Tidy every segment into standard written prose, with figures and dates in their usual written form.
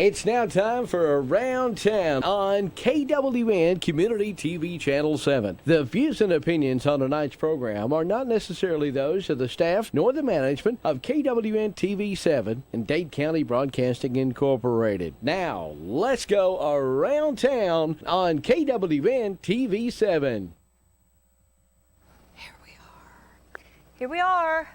It's now time for Around Town on KWN Community TV Channel 7. The views and opinions on tonight's program are not necessarily those of the staff nor the management of KWN TV 7 and Dade County Broadcasting Incorporated. Now, let's go Around Town on KWN TV 7. Here we are.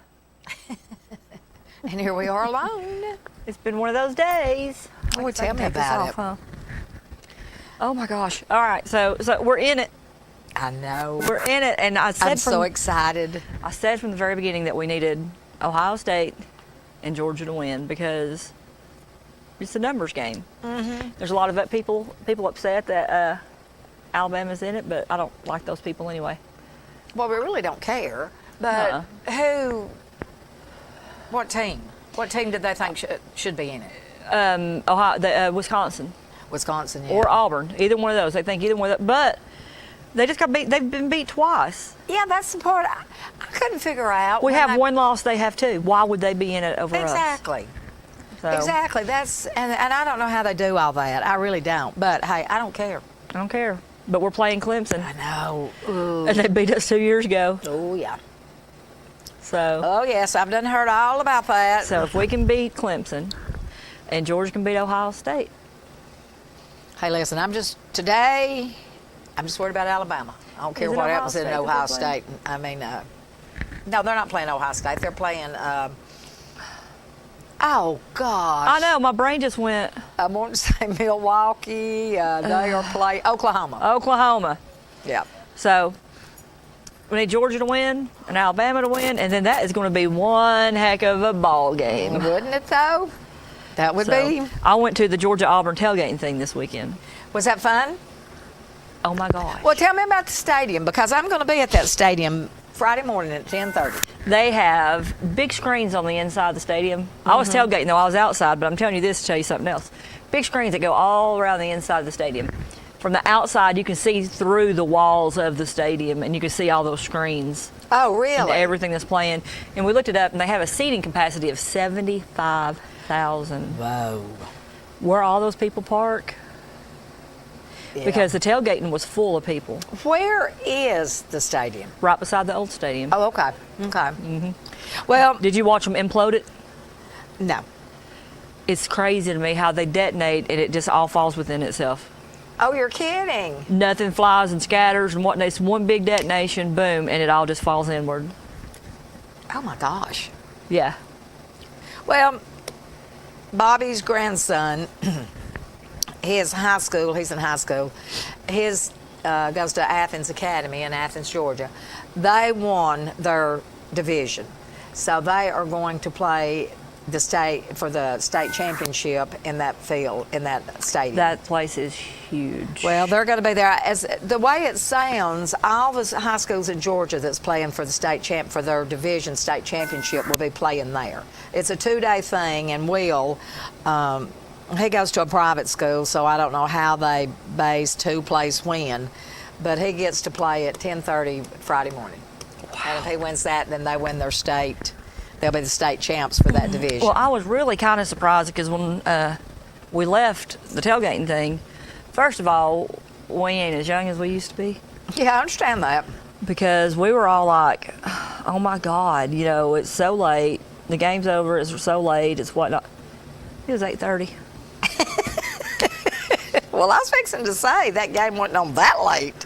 And here we are alone. It's been one of those days. Oh, tell me about it. Huh? Oh my gosh. All right, so we're in it. I know. We're in it, and I said I'm so excited. I said from the very beginning that we needed Ohio State and Georgia to win because it's a numbers game. Mm-hmm. There's a lot of people upset that Alabama's in it, but I don't like those people anyway. Well, we really don't care. But what team? What team did they think should be in it? Wisconsin. Wisconsin, yeah. Or Auburn. Either one of those. They think either one of those. But they just got beat. They've been beat twice. Yeah, that's the part I couldn't figure out. We have one loss. They have two. Why would they be in it over us? Exactly. So, exactly. That's and I don't know how they do all that. I really don't. But hey, I don't care. I don't care. But we're playing Clemson. I know. Ooh. And they beat us 2 years ago. Oh yeah. So. Oh yes, I've done heard all about that. So if we can beat Clemson, and Georgia can beat Ohio State. Hey, listen, I'm just worried about Alabama. I don't care what happens in Ohio State. I mean, no, they're not playing Ohio State. They're playing. Oh gosh. I know. My brain just went. I want to say Milwaukee. They are playing Oklahoma. Oklahoma. Yeah. So we need Georgia to win and Alabama to win, and then that is going to be one heck of a ball game. Wouldn't it though? That would be. I went to the Georgia-Auburn tailgating thing this weekend. Was that fun? Oh my gosh. Well, tell me about the stadium because I'm going to be at that stadium Friday morning at 10:30. They have big screens on the inside of the stadium. Mm-hmm. I was tailgating though, I was outside, but I'm telling you this to tell you something else. Big screens that go all around the inside of the stadium. From the outside, you can see through the walls of the stadium, and you can see all those screens. Oh, really? And everything that's playing. And we looked it up, and they have a seating capacity of 75,000. Whoa. Where all those people park? Yeah. Because the tailgating was full of people. Where is the stadium? Right beside the old stadium. Oh, okay. Okay. Mm-hmm. Well, did you watch them implode it? No. It's crazy to me how they detonate and it just all falls within itself. Oh, you're kidding. Nothing flies and scatters and whatnot. It's one big detonation, boom, and it all just falls inward. Oh my gosh. Yeah. Well, Bobby's grandson, he's in high school. His goes to Athens Academy in Athens, Georgia. They won their division, so they are going to play the state championship in that field, in that stadium. That place is huge. Well, they're going to be there. As the way it sounds, all the high schools in Georgia that's playing for the for their division state championship will be playing there. It's a 2-day thing, and he goes to a private school, so I don't know how they base who plays when, but he gets to play at 10:30 Friday morning. Wow. And if he wins that, then they win their state. They'll be the state champs for that division. Well, I was really kind of surprised because when we left the tailgating thing, first of all, we ain't as young as we used to be. Yeah, I understand that. Because we were all like, oh my God, it's so late. The game's over. It's so late. It's whatnot. It was 8:30. Well, I was fixing to say that game wasn't on that late.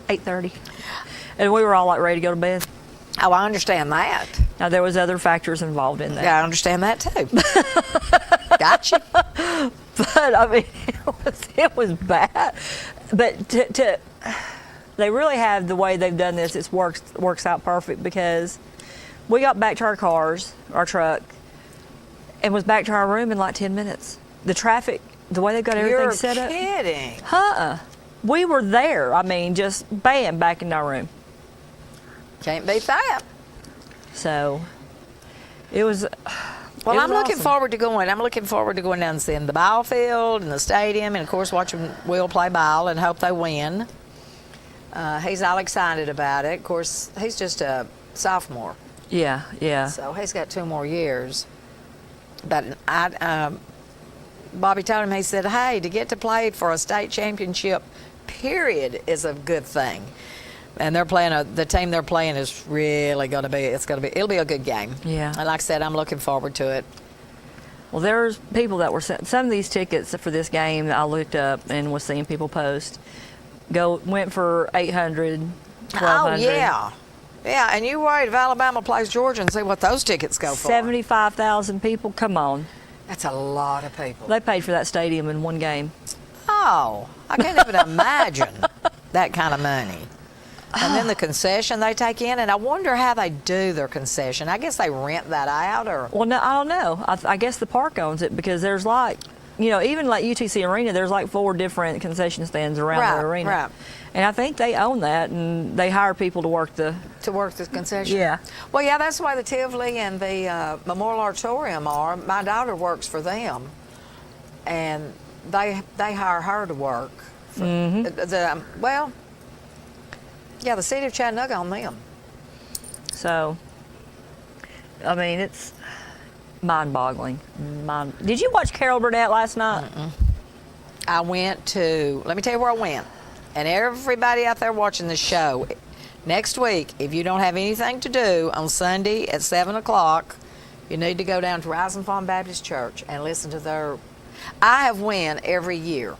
8:30. And we were all like ready to go to bed. Oh, I understand that. Now, there was other factors involved in that. Yeah, I understand that too. Gotcha. But, I mean, it was bad. But they really have, the way they've done this, it works out perfect because we got back to our truck, and was back to our room in like 10 minutes. The traffic, the way they got everything set up. You're kidding. We were there. I mean, just bam, back in our room. Can't beat that. So, it was. Well, I'm looking awesome. forward to going. I'm looking forward to going down and seeing the ball field and the stadium, and of course watching Will play ball and hope they win. He's all excited about it. Of course, he's just a sophomore. Yeah. So he's got 2 more years. But Bobby told him, he said, hey, to get to play for a state championship, period, is a good thing. And they're playing the team they're playing is really going to be, it'll be a good game. Yeah. And like I said, I'm looking forward to it. Well, there's people that were some of these tickets for this game that I looked up and was seeing people post went for $800, $1,200. Oh, yeah. Yeah, and you wait if Alabama plays Georgia and see what those tickets go for. 75,000 people. Come on. That's a lot of people. They paid for that stadium in one game. Oh, I can't even imagine that kind of money. And then the concession they take in, and I wonder how they do their concession. I guess they rent that out, or Well, no, I don't know. I guess the park owns it because there's like, even like UTC Arena, there's like 4 different concession stands around the arena. Right. And I think they own that, and they hire people to work the concession. Yeah. Well, yeah, that's why the Tivoli and the Memorial Auditorium are. My daughter works for them, and they hire her to work. The city of Chattanooga on them. So, I mean, it's mind-boggling. Did you watch Carol Burnett last night? I went to, let me tell you where I went. And everybody out there watching the show, next week, if you don't have anything to do on Sunday at 7 o'clock, you need to go down to Rise and Fall Baptist Church and listen to their, I have went every year.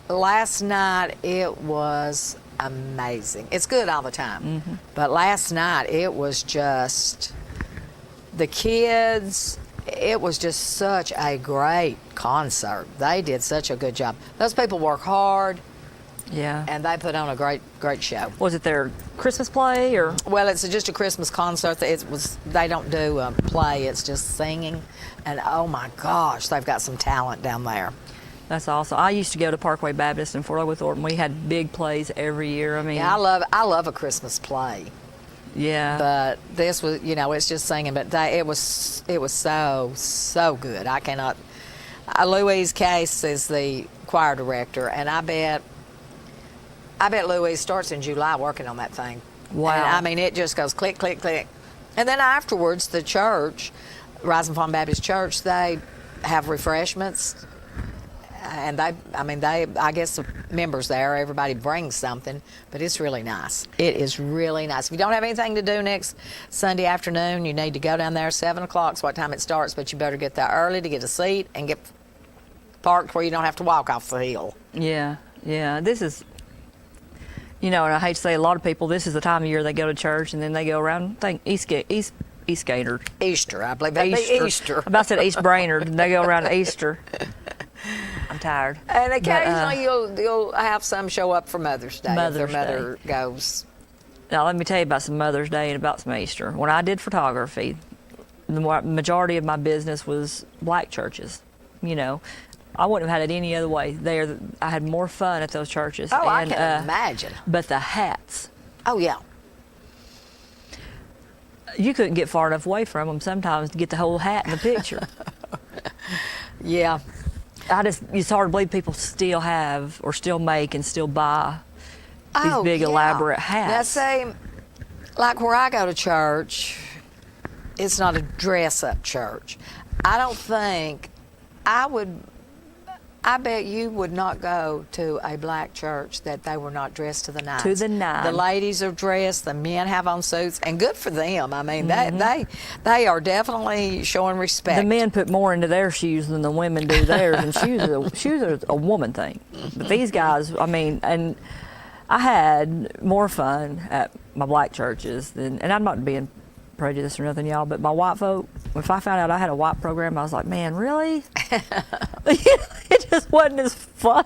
Last night, it was amazing. It's good all the time. But last night, it was just, the kids, it was just such a great concert. They did such a good job. Those people work hard. Yeah. And they put on a great show. Was it their Christmas play or? Well, it's just a Christmas concert. They don't do a play. It's just singing. And oh my gosh, they've got some talent down there. That's awesome. I used to go to Parkway Baptist in Fort Leavenworth, Thornton. We had big plays every year. I mean, Yeah, I love a Christmas play. yeah. But this was, it's just singing. But it was so good. I cannot. Louise Case is the choir director, and I bet Louise starts in July working on that thing. Wow. And, I mean, it just goes click, click, click. And then afterwards, the church, Rise and Fall Baptist Church, they have refreshments. And I guess the members there, everybody brings something, but it's really nice. It is really nice. If you don't have anything to do next Sunday afternoon, you need to go down there. 7 o'clock is what time it starts, but you better get there early to get a seat and get parked where you don't have to walk off the hill. Yeah. This is, and I hate to say, a lot of people, this is the time of year they go to church and then they go around, East Gaynor. Easter, I believe that'd be Easter. I about said East Brainerd, and they go around Easter. I'm tired. And occasionally you'll have some show up for Mother's Day if their mother goes. Now, let me tell you about some Mother's Day and about some Easter. When I did photography, the majority of my business was black churches. I wouldn't have had it any other way. I had more fun at those churches. Oh, I can imagine. But the hats. Oh, yeah. You couldn't get far enough away from them sometimes to get the whole hat in the picture. Yeah. It's hard to believe people still have or still make and still buy these big elaborate hats. Now, say, like where I go to church, it's not a dress-up church. I don't think I bet you would not go to a black church that they were not dressed to the nines. To the nines. The ladies are dressed, the men have on suits, and good for them. I mean, they are definitely showing respect. The men put more into their shoes than the women do theirs, and shoes are a woman thing. But these guys, and I had more fun at my black churches and I'm not being prejudiced or nothing, y'all, but my white folk, if I found out I had a white program, I was like, man, really? It just wasn't as fun.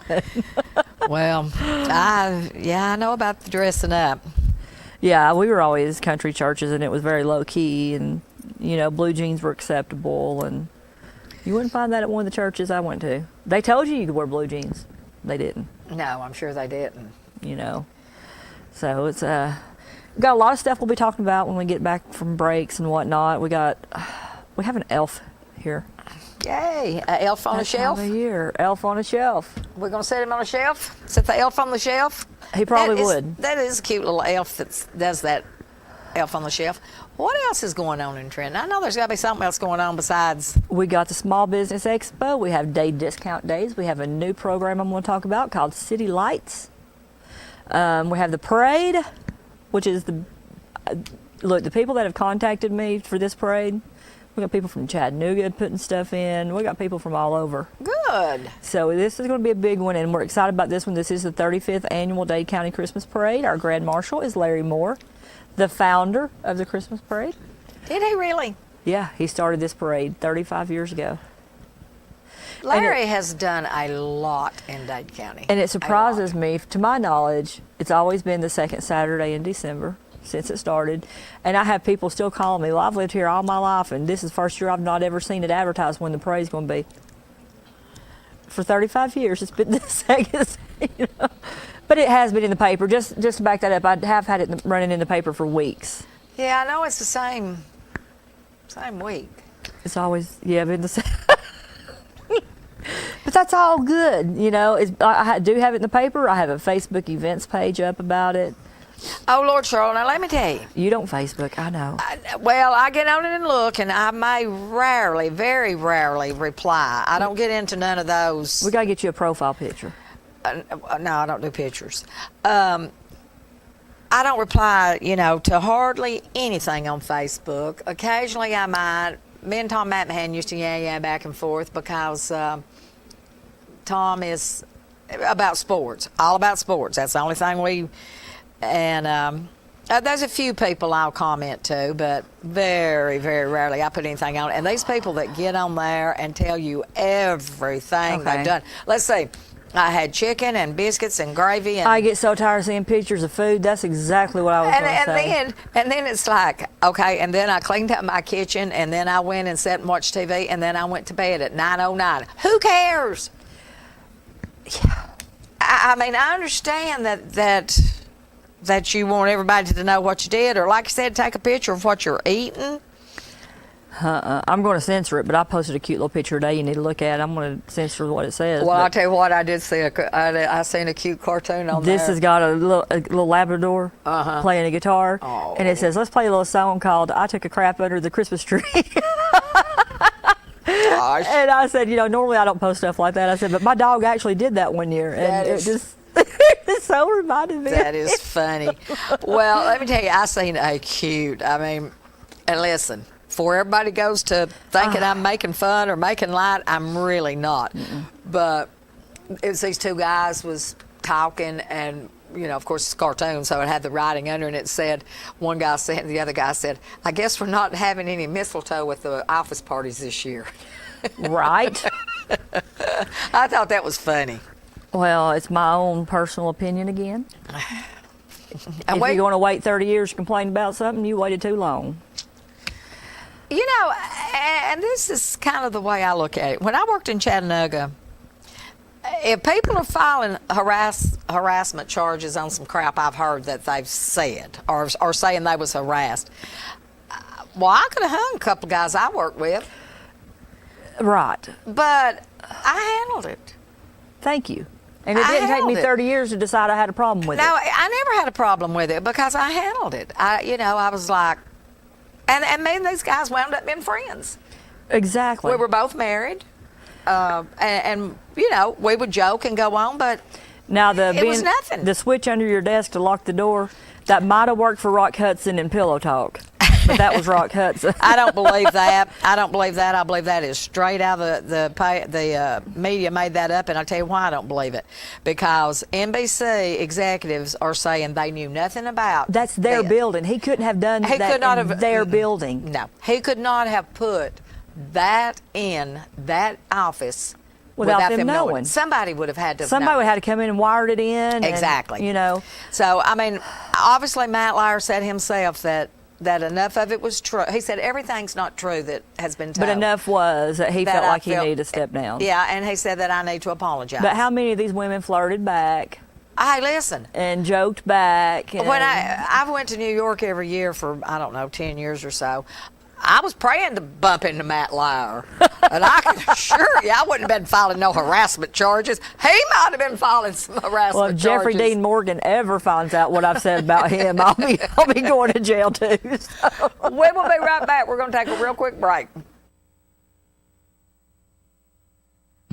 Well, I know about the dressing up. Yeah, we were always country churches, and it was very low key, and blue jeans were acceptable, and you wouldn't find that at one of the churches I went to. They told you could wear blue jeans. They didn't. No, I'm sure they didn't. So it's we got a lot of stuff we'll be talking about when we get back from breaks and whatnot. We have an elf here. Yay, an elf on a shelf. Time of year, elf on a shelf. We're gonna set him on a shelf. Set the elf on the shelf. He probably would. That is a cute little elf that does that. Elf on the shelf. What else is going on in Trenton? I know there's got to be something else going on besides. We got the Small Business Expo. We have day discount days. We have a new program I'm going to talk about called City Lights. We have the parade, which is the people that have contacted me for this parade. We got people from Chattanooga putting stuff in. We got people from all over. Good. So this is going to be a big one, and we're excited about this one. This is the 35th annual Dade County Christmas Parade. Our Grand Marshal is Larry Moore, the founder of the Christmas Parade. Did he really? Yeah, he started this parade 35 years ago. Larry has done a lot in Dade County. And it surprises me, to my knowledge, it's always been the second Saturday in December since it started. And I have people still calling me, well, I've lived here all my life, and this is the first year I've not ever seen it advertised when the parade's going to be. For 35 years, it's been the second, you know. But it has been in the paper. Just to back that up, I have had it running in the paper for weeks. Yeah, I know it's the same week. It's always, been the same. But that's all good, you know. I do have it in the paper. I have a Facebook events page up about it. Oh, Lord, Cheryl, now let me tell you. You don't Facebook, I know. I get on it and look, and I may rarely, very rarely reply. I don't get into none of those. We got to get you a profile picture. No, I don't do pictures. I don't reply, to hardly anything on Facebook. Occasionally I might. Me and Tom Matmahan used to yeah back and forth because Tom is about sports, all about sports. That's the only thing and there's a few people I'll comment to, but very, very rarely I put anything on. And these people that get on there and tell you everything they've done. Let's see. I had chicken and biscuits and gravy. And I get so tired of seeing pictures of food. That's exactly what I was going to say. And then it's like, okay, and then I cleaned up my kitchen, and then I went and sat and watched TV, and then I went to bed at 9:09. Who cares? Yeah. I mean, I understand that you want everybody to know what you did, or like you said, take a picture of what you're eating. I'm going to censor it, but I posted a cute little picture today you need to look at. I'm going to censor what it says. Well, I'll tell you what, I did see I seen a cute cartoon on there. This has got a little Labrador playing a guitar, and it says, let's play a little song called I Took a Crap Under the Christmas Tree. Gosh. And I said, normally I don't post stuff like that. I said, but my dog actually did that one year, and it so reminded me. That is funny. Well, let me tell you, I seen a cute, and listen, before everybody goes to thinking I'm making fun or making light, I'm really not. But it was these two guys was talking, and of course it's a cartoon, so it had the writing under, and it said, one guy said, and the other guy said, I guess we're not having any mistletoe with the office parties this year. Right. I thought that was funny. Well, it's my own personal opinion again. If you're going to wait 30 years to complain about something, you waited too long. And this is kind of the way I look at it. When I worked in Chattanooga, if people are filing harassment charges on some crap I've heard that they've said or saying they was harassed, well, I could have hung a couple of guys I worked with. Right. But I handled it. Thank you. And it didn't take me 30 years to decide I had a problem with it. No, I never had a problem with it because I handled it. I was like, and me and these guys wound up being friends. Exactly. We were both married, and we would joke and go on, but now it was nothing. The switch under your desk to lock the door, that might have worked for Rock Hudson and Pillow Talk, but that was Rock Hudson. I don't believe that. I believe that is straight out of the media made that up, and I'll tell you why I don't believe it. Because NBC executives are saying they knew nothing about That's their this. building. He couldn't have done He that could not in have, their building. No, he could not have put that in that office Without them knowing. knowing. Somebody would have had to. Somebody would have had to come in and wired it in. Exactly. And, So obviously Matt Lauer said himself that enough of it was true. He said everything's not true that has been told. But enough was that he That felt I like he felt- needed to step down. Yeah, and he said that I need to apologize. But how many of these women flirted back Hey, listen. and joked back? When I went to New York every year for, I don't know, 10 years or so, I was praying to bump into Matt Lauer. And I can assure you, I wouldn't have been filing no harassment charges. He might have been filing some harassment Well, if Jeffrey charges. Dean Morgan ever finds out what I've said about him, I'll be going to jail too. So. We will be right back. We're going to take a real quick break.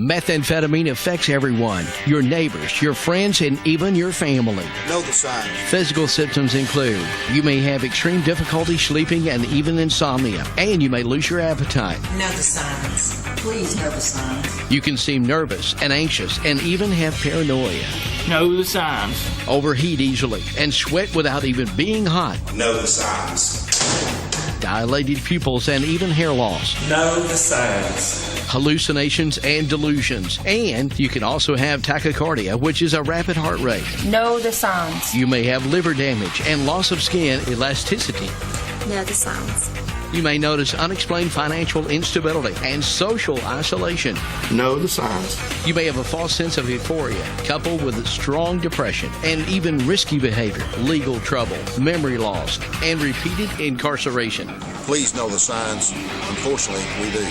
Methamphetamine affects everyone, your neighbors, your friends, and even your family. Know the signs. Physical symptoms include you may have extreme difficulty sleeping and even insomnia, and you may lose your appetite. Know the signs. Please know the signs. You can seem nervous and anxious and even have paranoia. Know the signs. Overheat easily and sweat without even being hot. Know the signs. Dilated pupils and even hair loss. Know the signs. Hallucinations and delusions. And you can also have tachycardia, which is a rapid heart rate. Know the signs. You may have liver damage and loss of skin elasticity. Know the signs. You may notice unexplained financial instability and social isolation. Know the signs. You may have a false sense of euphoria, coupled with strong depression and even risky behavior, legal trouble, memory loss, and repeated incarceration. Please know the signs. Unfortunately, we do.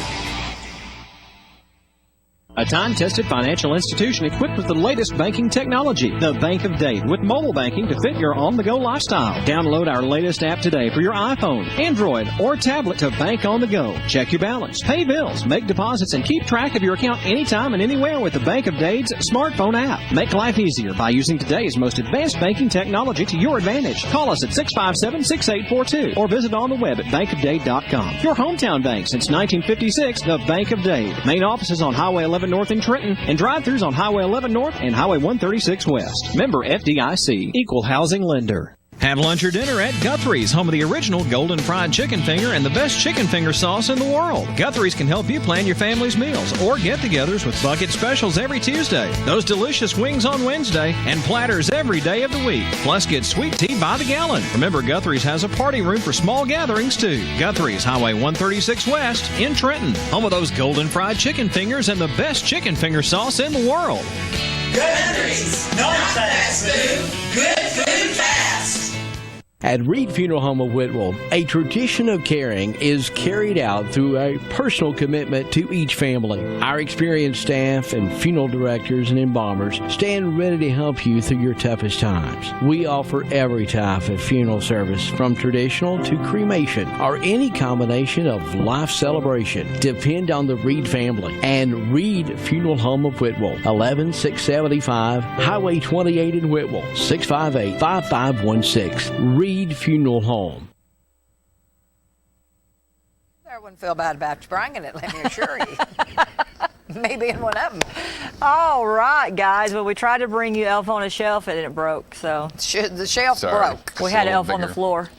A time-tested financial institution equipped with the latest banking technology, the Bank of Dade, with mobile banking to fit your on-the-go lifestyle. Download our latest app today for your iPhone, Android, or tablet to bank on the go. Check your balance, pay bills, make deposits, and keep track of your account anytime and anywhere with the Bank of Dade's smartphone app. Make life easier by using today's most advanced banking technology to your advantage. Call us at 657-6842 or visit on the web at bankofdade.com. Your hometown bank since 1956, the Bank of Dade. Main offices on Highway 11 North in Trenton and drive-thrus on Highway 11 North and Highway 136 West. Member FDIC. Equal housing lender. Have lunch or dinner at Guthrie's, home of the original golden fried chicken finger and the best chicken finger sauce in the world. Guthrie's can help you plan your family's meals or get-togethers with bucket specials every Tuesday, those delicious wings on Wednesday, and platters every day of the week. Plus, get sweet tea by the gallon. Remember, Guthrie's has a party room for small gatherings, too. Guthrie's, Highway 136 West in Trenton, home of those golden fried chicken fingers and the best chicken finger sauce in the world. Guthrie's. Not fast food. Good food fast. At Reed Funeral Home of Whitwell, a tradition of caring is carried out through a personal commitment to each family. Our experienced staff and funeral directors and embalmers stand ready to help you through your toughest times. We offer every type of funeral service, from traditional to cremation or any combination of life celebration. Depend on the Reed family and Reed Funeral Home of Whitwell, 11675 Highway 28 in Whitwell, 658-5516. Reed Funeral Home. I wouldn't feel bad about you bringing it, let me assure you. Me being one of them. All right, guys. Well, we tried to bring you Elf on a Shelf and it broke, so The shelf Sorry. broke. we It's had a little Elf on the bigger. floor.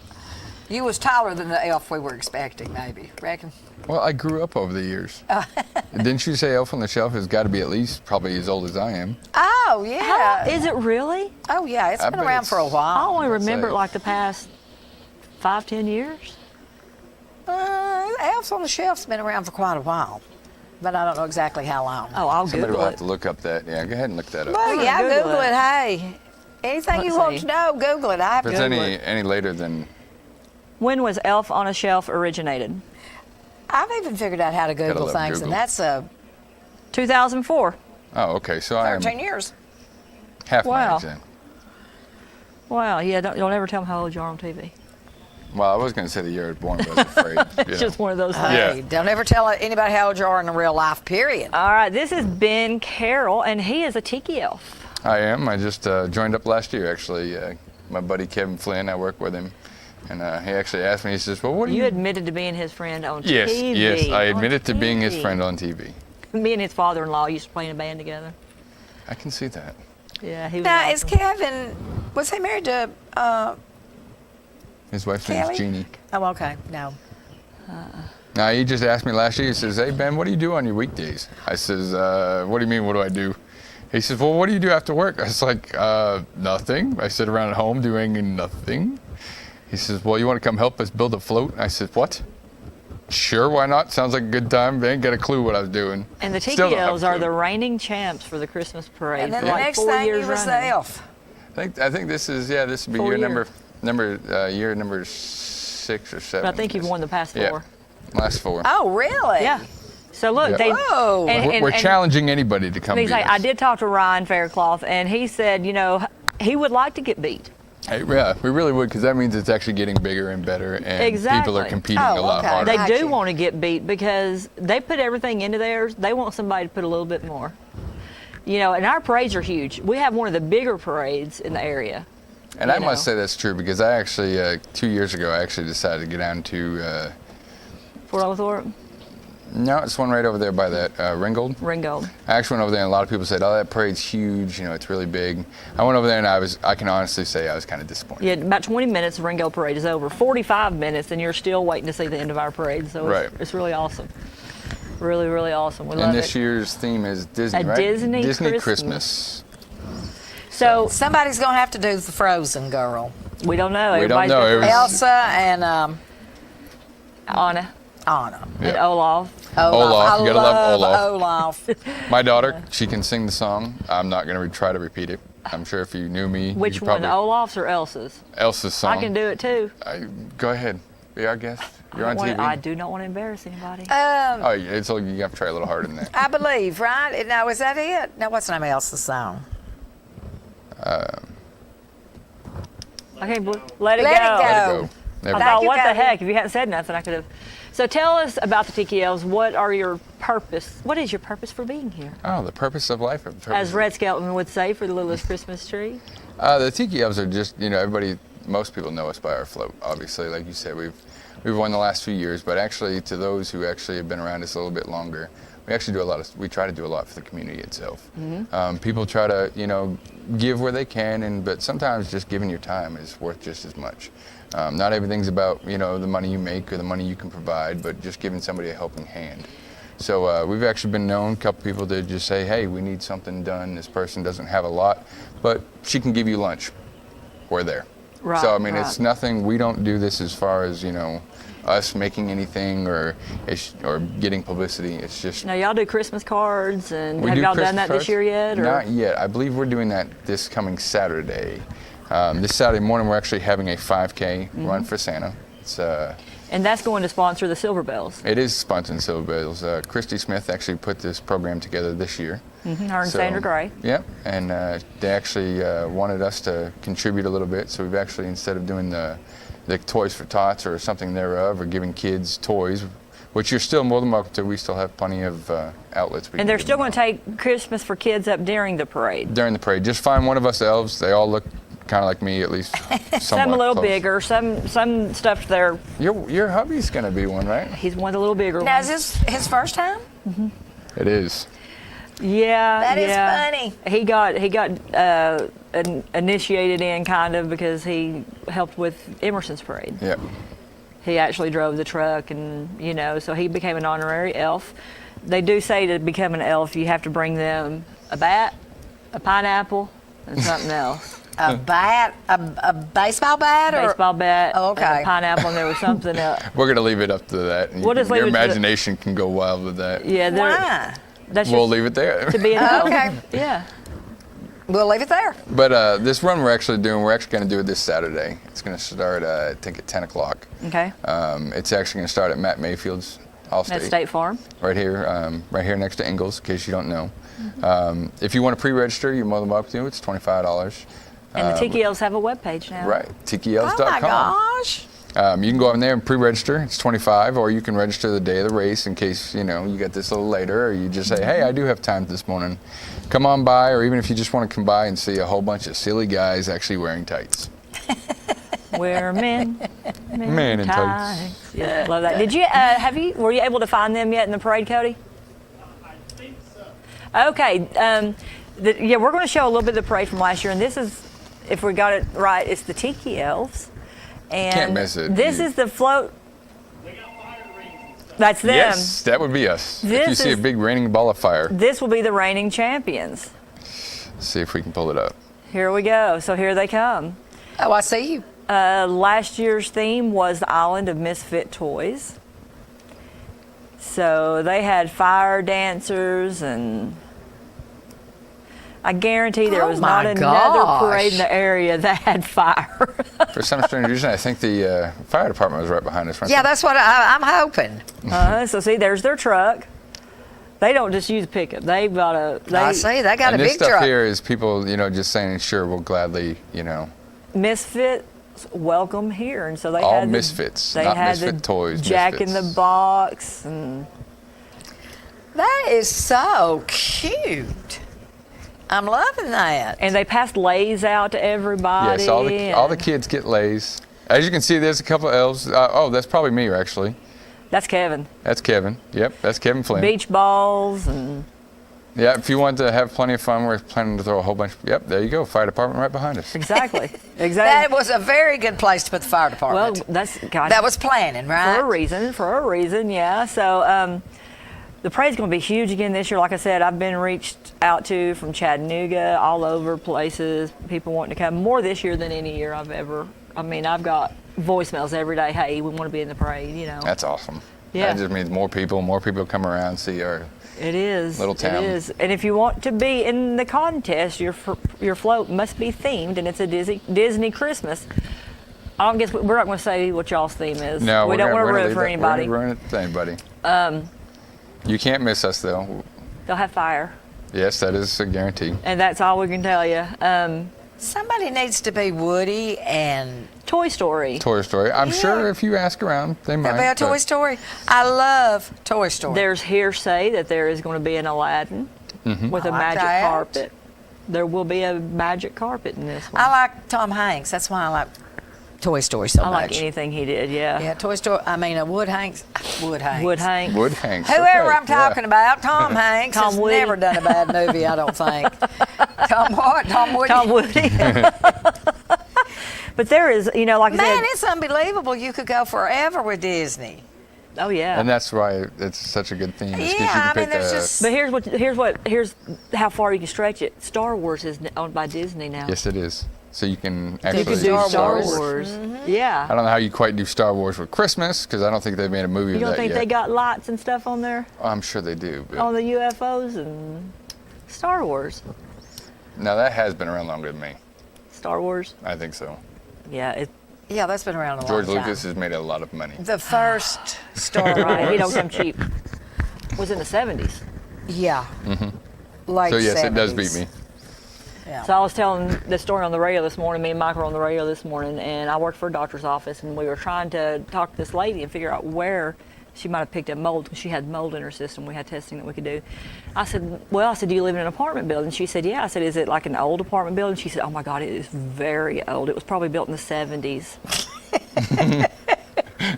You was taller than the elf we were expecting, maybe. Reckon? Well, I grew up over the years. Didn't you say Elf on the Shelf has got to be at least probably as old as I am? Oh, yeah. Is it really? Oh, yeah. It's I been bet around for a it's- I while. only remember it say- like the past 5-10 years. Elves on the Shelf's been around for quite a while, but I don't know exactly how long. Oh, I'll Somebody Google will have it. to look up that. Yeah, go ahead and look that up. Well, gonna yeah, Google Google it. it. Hey, anything Let's you want see. to know, Google it. I have If to it's Google it. any later than When was Elf on a Shelf originated? I've even figured out how to Google love things, Google. and that's 2004. oh, okay. So I am 13 years. half my Wow. age then. Wow, yeah, don't ever tell them how old you are on TV. Well, I was going to say the year I was born, but I was afraid. It's just one of those things. Yeah. Hey, don't ever tell anybody how old you are in a real life, period. All right, this is Ben Carroll, and he is a tiki elf. I am. I just joined up last year, actually. My buddy Kevin Flynn, I work with him. And he actually asked me, he says, well, what do You you... admitted to being his friend on Yes, TV. yes. I On admitted to being his TV. friend on TV. Me and his father-in-law used to play in a band together. I can see that. Yeah, he was Now, awesome. is Kevin, was he married to, His wife's Kelly? name's Jeannie. oh, okay, no. Now, he just asked me last year, he says, hey, Ben, what do you do on your weekdays? I says, what do you mean, what do I do? He says, well, what do you do after work? I was like, nothing. I sit around at home doing nothing. He says, well, you want to come help us build a float? I said, what? Sure, why not? Sounds like a good time. They ain't got a clue what I was doing. And the Tiki Still don't have a Elves are clue. the reigning champs for the Christmas parade And then for the like next 4 thing, years you was the running. elf. I think this is, this would be 4 year years. number 6 or 7. But I think you've won the past 4. Yeah, Last 4. Oh, really? Yeah. So look, Yeah. they. Whoa. and- We're and- challenging anybody to come He's beat like, us. I did talk to Ryan Faircloth, and he said, he would like to get beat. Hey, yeah, we really would, because that means it's actually getting bigger and better, and people Exactly. are competing Oh, a lot okay. harder. They Gotcha. do want to get beat because they put everything into theirs. They want somebody to put a little bit more. And our parades are huge. We have one of the bigger parades in the area. And I must say that's true, because I actually, 2 years ago, I actually decided to get down to, Fort Oglethorpe, no, it's one right over there by that, Ringgold. Ringgold. I actually went over there, and a lot of people said, oh, that parade's huge, it's really big. I went over there, and I can honestly say I was kind of disappointed. Yeah, about 20 minutes, the Ringgold Parade is over. 45 minutes, and you're still waiting to see the end of our parade. So Right. it's really awesome. Really, really awesome. We love And this it. year's theme is Disney, A right? Disney Christmas. So Somebody's going to have to do the Frozen girl. we don't know. We don't Everybody's know. got It was- Elsa and Anna Anna. and Yeah. Olaf. Olaf, I you gotta love Olaf. My daughter, she can sing the song. I'm not going to try to repeat it. I'm sure if you knew me, Which you'd one, probably... Olaf's or Elsa's? Elsa's song. I can do it too. Go ahead. Be our guest. You're on TV. I do not want to embarrass anybody. Oh, yeah, it's like you have to try a little harder than that. I believe, right? Now, is that it? Now, what's the name of Elsa's song? Okay, let it Let it go. go. Let it go. I There we go. Thank thought, you, what the Cody. heck? If you hadn't said nothing, I could have. So tell us about the Tiki Elves. What are your purpose? What is your purpose for being here? Oh, the purpose of life. As Red Skelton would say for the littlest Christmas tree. The Tiki Elves are just, most people know us by our float, obviously. Like you said, we've won the last few years, but actually to those who actually have been around us a little bit longer, we actually we try to do a lot for the community itself. People try to, give where they can, but sometimes just giving your time is worth just as much. Not everything's about, the money you make or the money you can provide, but just giving somebody a helping hand. So we've actually been known, a couple people to just say, hey, we need something done. This person doesn't have a lot, but she can give you lunch. We're there. Right, So, I mean, right. it's nothing, we don't do this as far as, us making anything or getting publicity. It's just... Now y'all do Christmas cards, and We have do y'all done Christmas that cards? this year yet? Or? Not yet. I believe we're doing that this coming Saturday. This Saturday morning, we're actually having a 5K run for Santa. It's And that's going to sponsor the Silver Bells. It is sponsoring Silver Bells. Christy Smith actually put this program together this year. Her and Sandra Gray. Yep, and they actually wanted us to contribute a little bit, so we've actually, instead of doing the Toys for Tots or something thereof, or giving kids toys, which you're still more than welcome to, we still have plenty of outlets. And they're still going to take Christmas for kids up during the parade. During the parade. Just find one of us elves. They all look kind of like me, at least. Some a little close. bigger, some stuffed there. Your hubby's going to be one, right? He's one of the little bigger Now, ones. is this his first time? It is. Yeah, That is yeah. funny. He got initiated in kind of because he helped with Emerson's parade. Yep. He actually drove the truck, and so he became an honorary elf. They do say to become an elf, you have to bring them a bat, a pineapple, and something else. A bat, a baseball bat, or Baseball bat, Oh, okay. and a pineapple, and there was something else. We're going to leave it up to that. We'll just leave Your it to the- imagination can go wild with that. Yeah, why? that's We'll just leave it there. to be an elf. Okay. Yeah. We'll leave it there. But this run we're actually going to do it this Saturday. It's going to start, I think, at 10 o'clock. Okay. It's actually going to start at Matt Mayfield's Allstate. At State Farm. Right here next to Ingalls, in case you don't know. If you want to pre-register, you're more than welcome to. It's $25. And the Tiki Elves have a webpage now. Right, tikielves.com. Oh my gosh. You can go on there and pre-register. It's $25, or you can register the day of the race in case you get this a little later, or you just say, "Hey, I do have time this morning. Come on by," or even if you just want to come by and see a whole bunch of silly guys actually wearing tights. We're men in tights. Yeah, love that. Did you were you able to find them yet in the parade, Cody? I think so. Okay. We're going to show a little bit of the parade from last year, and this is, if we got it right, it's the Tiki Elves. And Can't miss it. This is the float. They got fire rings. That's them. Yes, that would be us. If you This see a is- big raining ball of fire, This will be the reigning champions. let's see if we can pull it up. Here we go. So here they come. Oh, I see you. Last year's theme was the Island of Misfit Toys. So they had fire dancers and I guarantee there Oh was my not another gosh. parade in the area that had fire. For some strange reason, I think the fire department was right behind us. Yeah, that's what I'm hoping. So see, there's their truck. They don't just use a pickup. They've got a. I see. They got and a this big stuff truck. here is people, just saying, sure, we'll gladly, Misfits welcome here, and so they all had misfits, They not had misfit the toys. Jack in misfits. the Box, and That is so cute. I'm loving that. and they passed Lays out to everybody. Yes, all the and kids get Lays. As you can see, there's a couple of elves. That's probably me, actually. That's Kevin. That's Kevin. Yep, that's Kevin Flynn. Beach balls and Yeah, if you want to have plenty of fun, we're planning to throw a whole bunch. Yep, there you go. Fire department right behind us. exactly. That was a very good place to put the fire Well, department. that's God, that was planning, right? for a reason, yeah. So the parade's going to be huge again this year. Like I said, I've been reached out to from Chattanooga, all over places, people wanting to come more this year than any year I've ever. I mean, I've got voicemails every day. Hey, we want to be in the parade. That's awesome. Yeah. That just means more people come around, see our It is. little town. It is. And if you want to be in the contest, your float must be themed, and it's a Disney Christmas. I don't guess we're not going to say what y'all's theme is. No, we don't want to ruin it for anybody. We're going to ruin it for anybody. You can't miss us, though. They'll have fire, Yes, that is a guarantee. and that's all we can tell you. Somebody needs to be Woody and Toy Story. Toy Story. I'm sure if you ask around, they might. there'll be a Toy but- Story. I love Toy Story. There's hearsay that there is going to be an Aladdin with a I like magic that. carpet. There will be a magic carpet in this one. I like Tom Hanks. That's why I like Toy Story so I much. like anything he did. Yeah. Yeah, Toy Story. I mean, Wood Hanks. Wood Hanks. Wood Hanks. Whoever okay, I'm talking about, Tom Hanks Tom has Woody. never done a bad movie, I don't think. Tom what? Tom Woody? Tom Woody. But there is, like I Man, said. it's unbelievable. You could go forever with Disney. Oh yeah. And that's why it's such a good theme. is 'cause you Yeah, can I mean, pick there's a- just. But here's how far you can stretch it. Star Wars is owned by Disney now. Yes, it is. So you can You actually. can do Star Star Wars. Wars. Mm-hmm. Yeah. I don't know how you quite do Star Wars for Christmas because I don't think they've made a movie You of don't that think yet. they got lights and stuff on there? I'm sure they do. But On the UFOs and Star Wars. now that has been around longer than me. Star Wars. I think so. Yeah. Yeah, that's been around a George long time. Lucas has made a lot of money. The first Star Right. He don't Wars. come cheap. Was in the 70s. Yeah. Late So yes, 70s. it does beat me. Yeah. So I was telling the story on the radio this morning. Me and Mike were on the radio this morning, and I worked for a doctor's office, and we were trying to talk to this lady and figure out where she might have picked up mold, because she had mold in her system. We had testing that we could do. I said, do you live in an apartment building? She said, yeah. I said, is it like an old apartment building? She said, oh my God, it is very old. It was probably built in the 70s. I'd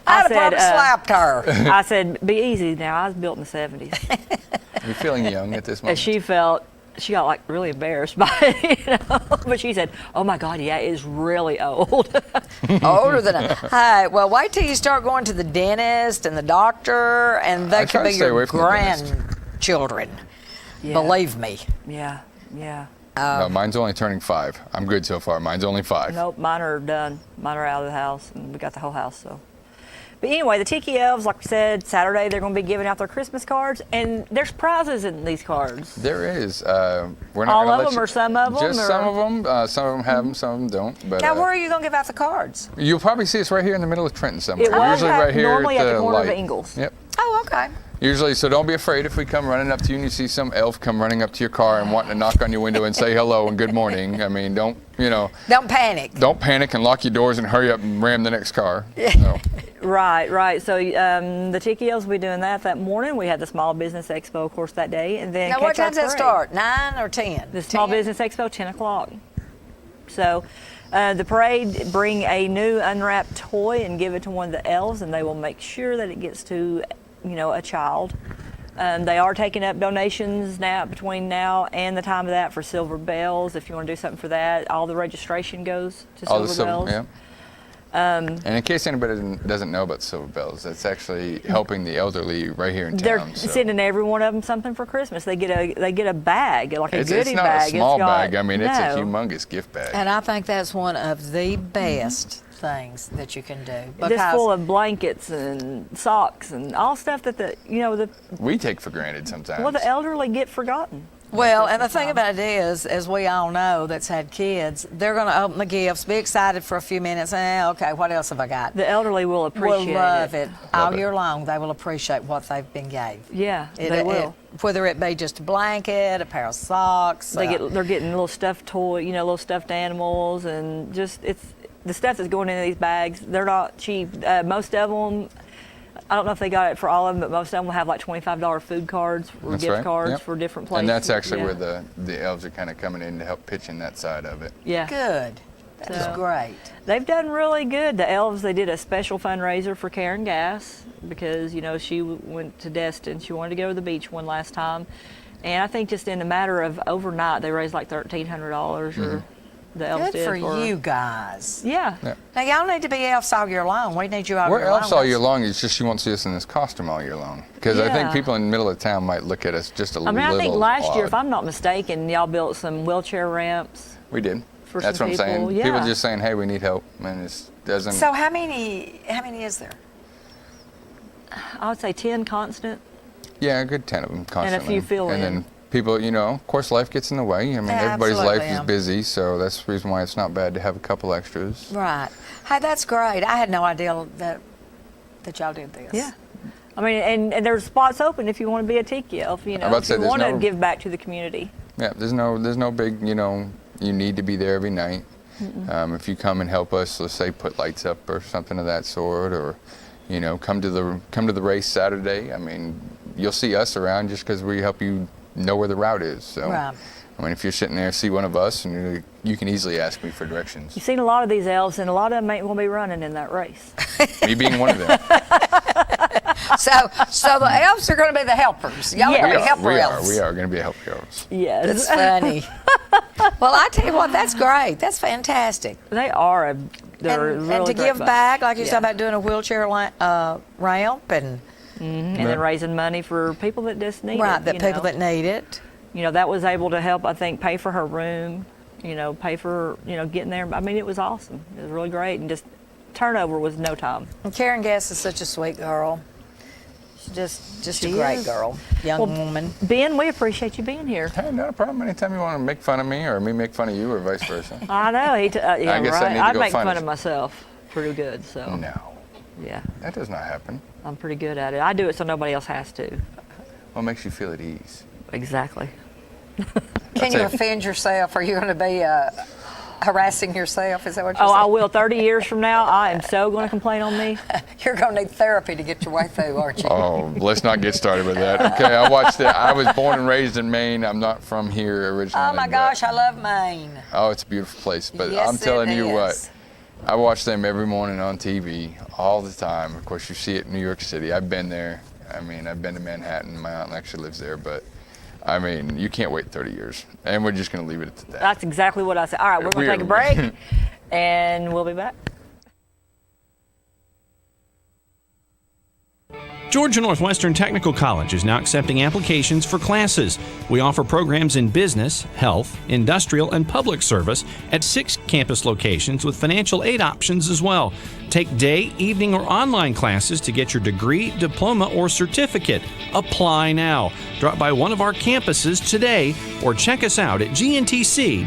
have said, probably slapped her. I said, be easy now. I was built in the 70s. You're feeling young at this And moment. she got like really embarrassed by it, But she said, oh my God, yeah, it is really old. Older than a. Hey, well, wait till you start going to the dentist and the doctor, and I they try could to be stay your away from the dentist. grandchildren. Yeah. Believe me. Yeah, yeah. No, mine's only turning 5. I'm good so far. Mine's only 5. Nope, mine are done. Mine are out of the house, and we got the whole house, so. But anyway, the Tiki Elves, like we said, Saturday they're going to be giving out their Christmas cards, and there's prizes in these cards. There is. We're not All gonna of let them you- or some of them, Just or- some of them. Some of them have them, some of them don't. But Now, where are you going to give out the cards? you'll probably see us right here in the middle of Trenton somewhere. It was Usually right here normally at the corner of light. Ingalls. Yep. Oh, okay. Usually, so don't be afraid if we come running up to you and you see some elf come running up to your car and wanting to knock on your window and say hello and good morning. I mean, don't panic. Don't panic and lock your doors and hurry up and ram the next car. No. Right. So the Tiki Elves will be doing that morning. We had the Small Business Expo, of course, that day, and then Now, what catch our time does that parade. start? 9 or 10? The Small 10? Business Expo, 10 o'clock. So the parade, bring a new unwrapped toy and give it to one of the elves, and they will make sure that it gets to, a child. They are taking up donations now between now and the time of that for Silver Bells. If you want to do something for that, all the registration goes to All the Silver Bells. yeah. And in case anybody doesn't know about Silver Bells, that's actually helping the elderly right here in They're town. So. sending every one of them something for Christmas. They get a bag, like a It's goodie not bag. a small It's got- bag. I mean, it's a No. humongous gift bag. And I think that's one of the best things that you can do. Just full of blankets and socks and all stuff that the We take for granted sometimes. the elderly get forgotten. Well, and the thing about it is, as we all know that's had kids, they're going to open the gifts, be excited for a few minutes, and okay, what else have I got? The elderly will appreciate Will love it. All Love it. year long. They will appreciate what they've been gave. Yeah, they will. Whether it be just a blanket, a pair of socks. They're getting little stuffed toy, little stuffed animals, and just it's the stuff that's going into these bags. They're not cheap. Most of them, I don't know if they got it for all of them, but most of them will have like $25 food cards or That's gift right. cards Yep. for different places. And that's actually Yeah. where the elves are kind of coming in to help pitch in that side of it. Yeah. Good. That is great. They've done really good. The elves, they did a special fundraiser for Karen Gass because, she went to Destin. She wanted to go to the beach one last time. And I think just in a matter of overnight, they raised like $1,300 or the elves Good did. for you guys. Yeah. Now, y'all need to be elves all year long. We need you all We're year long. elves all year long. It's just you won't see us in this costume all year long. Because I think Yeah. people in the middle of town might look at us just a little I think last year, odd. if I'm not mistaken, y'all built some wheelchair ramps. We did. For That's some what I'm saying. people, yeah. People just saying, hey, we need help. And it doesn't. So how many is there? I would say 10 constant. Yeah, a good 10 of them constantly. few fill And in. then people, of course, life gets in the way. I mean, Yeah, everybody's absolutely, life is yeah. busy, so that's the reason why it's not bad to have a couple extras. Right. Hey, that's great. I had no idea that y'all did this. Yeah. I mean, and there's spots open if you want to be a tiki elf, I'm about to if say, you there's want to no- give back to the community. Yeah, there's no big, you need to be there every night. If you come and help us, let's say put lights up or something of that sort, or come to the race Saturday. I mean, you'll see us around just because we help you know where the route is. So, Right. I mean, if you're sitting there, see one of us, and you can easily ask me for directions. You've seen a lot of these elves, and a lot of them ain't going to be running in that race. Me being one of them. So the elves are going to be the helpers. Y'all are going to be helper elves. We are going to be helper elves. Yes. That's funny. Well, I tell you what, that's great. That's fantastic. They are. They're And really to great give bunch. back, like you're Yeah. talking about doing a wheelchair ramp and And then raising money for people that just need right, it. that people that need it. That was able to help, I think, pay for her room, pay for, getting there. I mean, it was awesome. It was really great. And just turnover was no time. And Karen Gass is such a sweet girl. She's just a She great is. girl, young woman. Ben, we appreciate you being here. Hey, not a problem. Anytime you want to make fun of me or me make fun of you or vice versa. I know. I guess I need to I'd go make find fun it. of myself pretty good. So, No, yeah, that does not happen. I'm pretty good at it. I do it so nobody else has to. What makes you feel at ease? Exactly. Can you That's it. offend yourself? Are you going to be harassing yourself? Is that what you're Oh, I saying? will. 30 years from now, I am so going to complain on me. You're going to need therapy to get your way through, aren't you? Oh, let's not get started with that. Okay, I watched it. I was born and raised in Maine. I'm not from here originally. Oh my but- gosh, I love Maine. Oh, it's a beautiful place. But Yes, I'm telling it you is. what, I watch them every morning on TV all the time. Of course, you see it in New York City. I've been there. I mean, I've been to Manhattan. My aunt actually lives there. But, I mean, you can't wait 30 years. And we're just going to leave it at that. That's exactly what I said. All right, we're going to take a break, and we'll be back. Georgia Northwestern Technical College is now accepting applications for classes. We offer programs in business, health, industrial, and public service at 6 campus locations with financial aid options as well. Take day, evening, or online classes to get your degree, diploma, or certificate. Apply now. Drop by one of our campuses today or check us out at gntc.edu.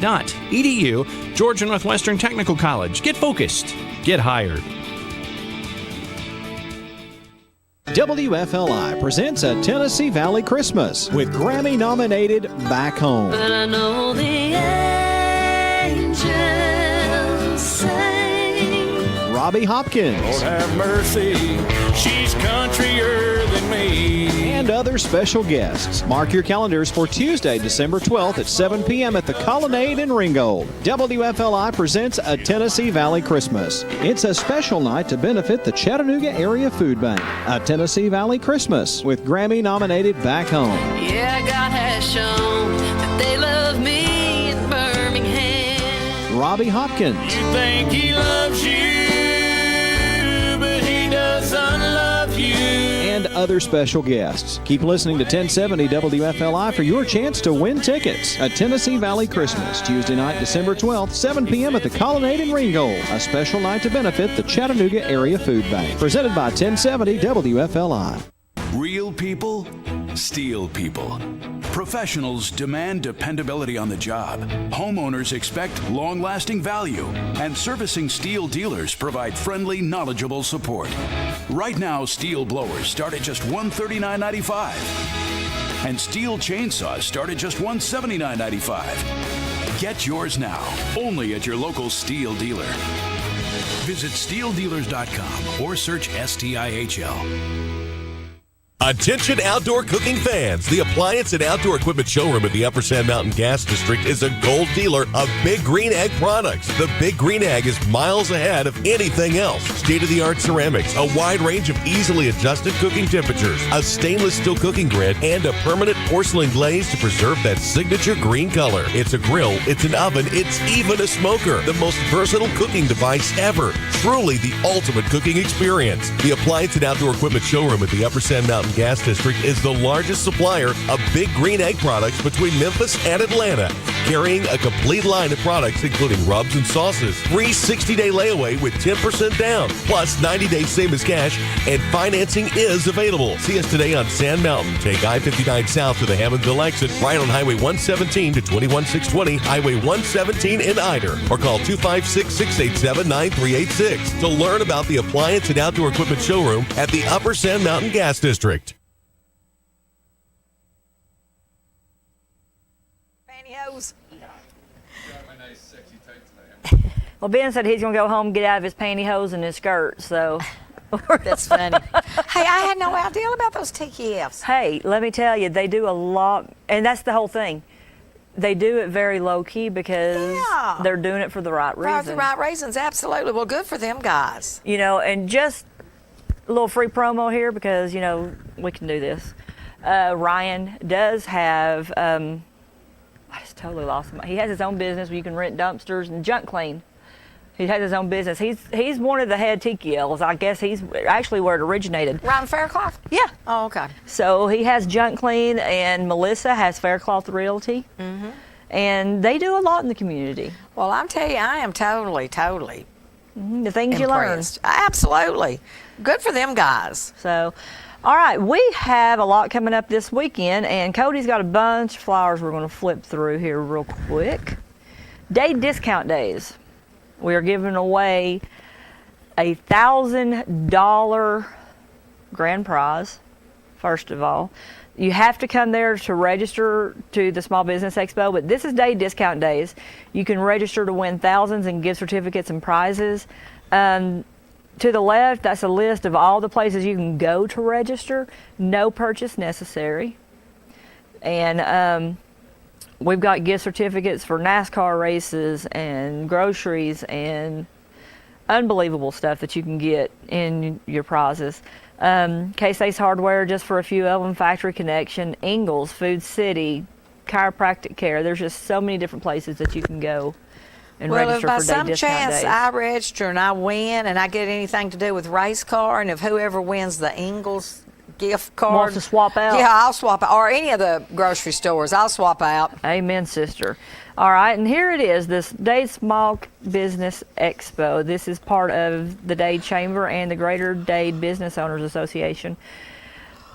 Georgia Northwestern Technical College. Get focused. Get hired. WFLI presents a Tennessee Valley Christmas with Grammy-nominated Back Home. But I know the angels sing. Robbie Hopkins. Lord have mercy, she's countryer than me. And other special guests. Mark your calendars for Tuesday, December 12th at 7 p.m. at the Colonnade in Ringgold. WFLI presents a Tennessee Valley Christmas. It's a special night to benefit the Chattanooga Area Food Bank. A Tennessee Valley Christmas with Grammy-nominated Back Home. Yeah, God has shown that they love me in Birmingham. Robbie Hopkins. You think he loves you, but he doesn't love you. And other special guests. Keep listening to 1070 WFLI for your chance to win tickets. A Tennessee Valley Christmas, Tuesday night, December 12th, 7 p.m. at the Colonnade in Ringgold. A special night to benefit the Chattanooga Area Food Bank. Presented by 1070 WFLI. Real people, steel people. Professionals demand dependability on the job. Homeowners expect long-lasting value. And servicing steel dealers provide friendly, knowledgeable support. Right now, steel blowers start at just $139.95. And steel chainsaws start at just $179.95. Get yours now, only at your local steel dealer. Visit steeldealers.com or search STIHL. Attention outdoor cooking fans. The Appliance and Outdoor Equipment Showroom at the Upper Sand Mountain Gas District is a gold dealer of Big Green Egg products. The Big Green Egg is miles ahead of anything else. State-of-the-art ceramics, a wide range of easily adjusted cooking temperatures, a stainless steel cooking grid, and a permanent porcelain glaze to preserve that signature green color. It's a grill, it's an oven, it's even a smoker. The most versatile cooking device ever. Truly the ultimate cooking experience. The Appliance and Outdoor Equipment Showroom at the Upper Sand Mountain Gas District is the largest supplier of Big Green Egg products between Memphis and Atlanta, carrying a complete line of products including rubs and sauces. Free 60-day layaway with 10% down, plus 90 days same as cash, and financing is available. See us today on Sand Mountain. Take I-59 south to the Hammondville exit, right on Highway 117 to 21620, Highway 117 in Eider, or call 256-687-9386 to learn about the Appliance and Outdoor Equipment Showroom at the Upper Sand Mountain Gas District. Pantyhose. Well, Ben said he's going to go home and get out of his pantyhose and his skirt, so. That's funny. Hey, I had no idea about those TKFs. Hey, let me tell you, they do a lot, and that's the whole thing. They do it very low-key because they're doing it for the right reasons. For the right reasons, absolutely. Well, good for them guys. You know, and just a little free promo here because, you know, we can do this. Ryan does have, I just totally lost him. He has his own business where you can rent dumpsters and junk clean. He has his own business. He's one of the head TKLs. I guess he's actually where it originated. Ryan Faircloth? Yeah. Oh, okay. So he has Junk Clean, and Melissa has Faircloth Realty. Mm-hmm. And they do a lot in the community. Well, I'm telling you, I am totally the things impressed. You learn. Absolutely. Good for them guys. So, all right, we have a lot coming up this weekend, and Cody's got a bunch of flyers we're going to flip through here real quick. Day discount days. We are giving away a $1,000 grand prize, first of all. You have to come there to register to the Small Business Expo, but this is day discount days. You can register to win thousands in gift certificates and prizes. To the left, that's a list of all the places you can go to register. No purchase necessary. And we've got gift certificates for NASCAR races and groceries and unbelievable stuff that you can get in your prizes. Case Ace Hardware, just for a few of them, Factory Connection, Ingles, Food City, Chiropractic Care. There's just so many different places that you can go and register for day discount days. Well, if by some chance I register and I win and I get anything to do with race car, and if whoever wins the Ingles gift card wants to swap out, yeah, I'll swap out, or any of the grocery stores, I'll swap out. Amen, sister. All right, and here it is, this Dade Small Business Expo. This is part of the Dade Chamber and the Greater Dade Business Owners Association.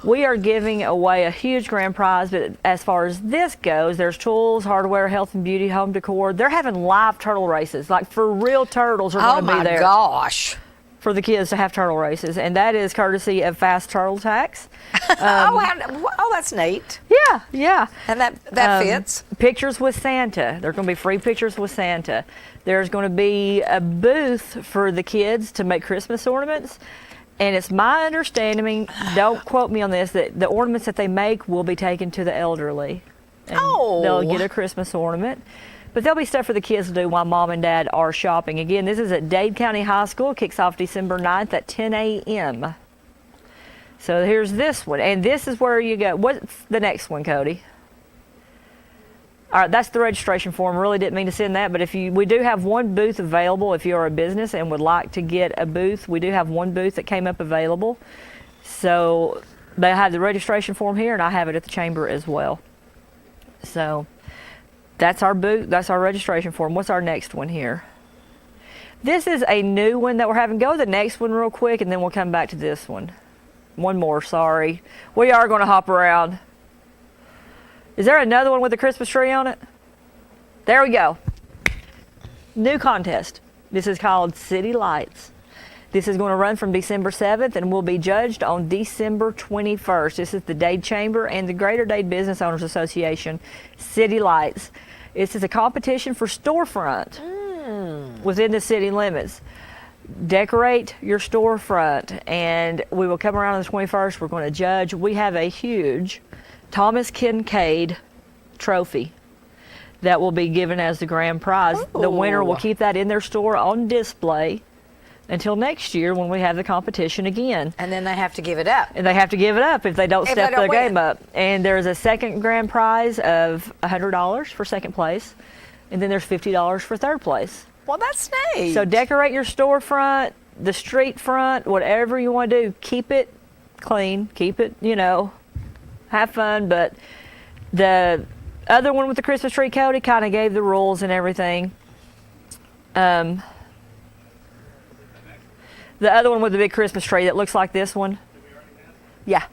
We are giving away a huge grand prize, but as far as this goes, there's tools, hardware, health and beauty, home decor. They're having live turtle races, like for real turtles are going to be there. Oh my gosh. For the kids to have turtle races, and that is courtesy of Fast Turtle Tax. Oh, that's neat. Yeah. And that fits. Pictures with Santa. There's going to be free pictures with Santa. There's going to be a booth for the kids to make Christmas ornaments. And it's my understanding, don't quote me on this, that the ornaments that they make will be taken to the elderly. And they'll get a Christmas ornament. But there'll be stuff for the kids to do while mom and dad are shopping. Again, this is at Dade County High School. Kicks off December 9th at 10 a.m. So here's this one. And this is where you go. What's the next one, Cody? All right, that's the registration form. Really didn't mean to send that, but we do have one booth available if you're a business and would like to get a booth. We do have one booth that came up available. So they have the registration form here, and I have it at the chamber as well. So that's our booth. That's our registration form. What's our next one here? This is a new one that we're having. Go to the next one real quick, and then we'll come back to this one. One more, sorry. We are going to hop around. Is there another one with a Christmas tree on it? There we go. New contest. This is called City Lights. This is going to run from December 7th and will be judged on December 21st. This is the Dade Chamber and the Greater Dade Business Owners Association City Lights. This is a competition for storefront within the city limits. Decorate your storefront, and we will come around on the 21st. We're going to judge. We have a huge Thomas Kincaid trophy that will be given as the grand prize. Ooh. The winner will keep that in their store on display until next year when we have the competition again. And then they have to give it up. And they have to give it up if they don't step their game up. And there's a second grand prize of $100 for second place, and then there's $50 for third place. Well, that's neat. So decorate your storefront, the street front, whatever you want to do. Keep it clean. Keep it, have fun. But the other one with the Christmas tree, Cody kind of gave the rules and everything. The other one with the big Christmas tree that looks like this one. Yeah.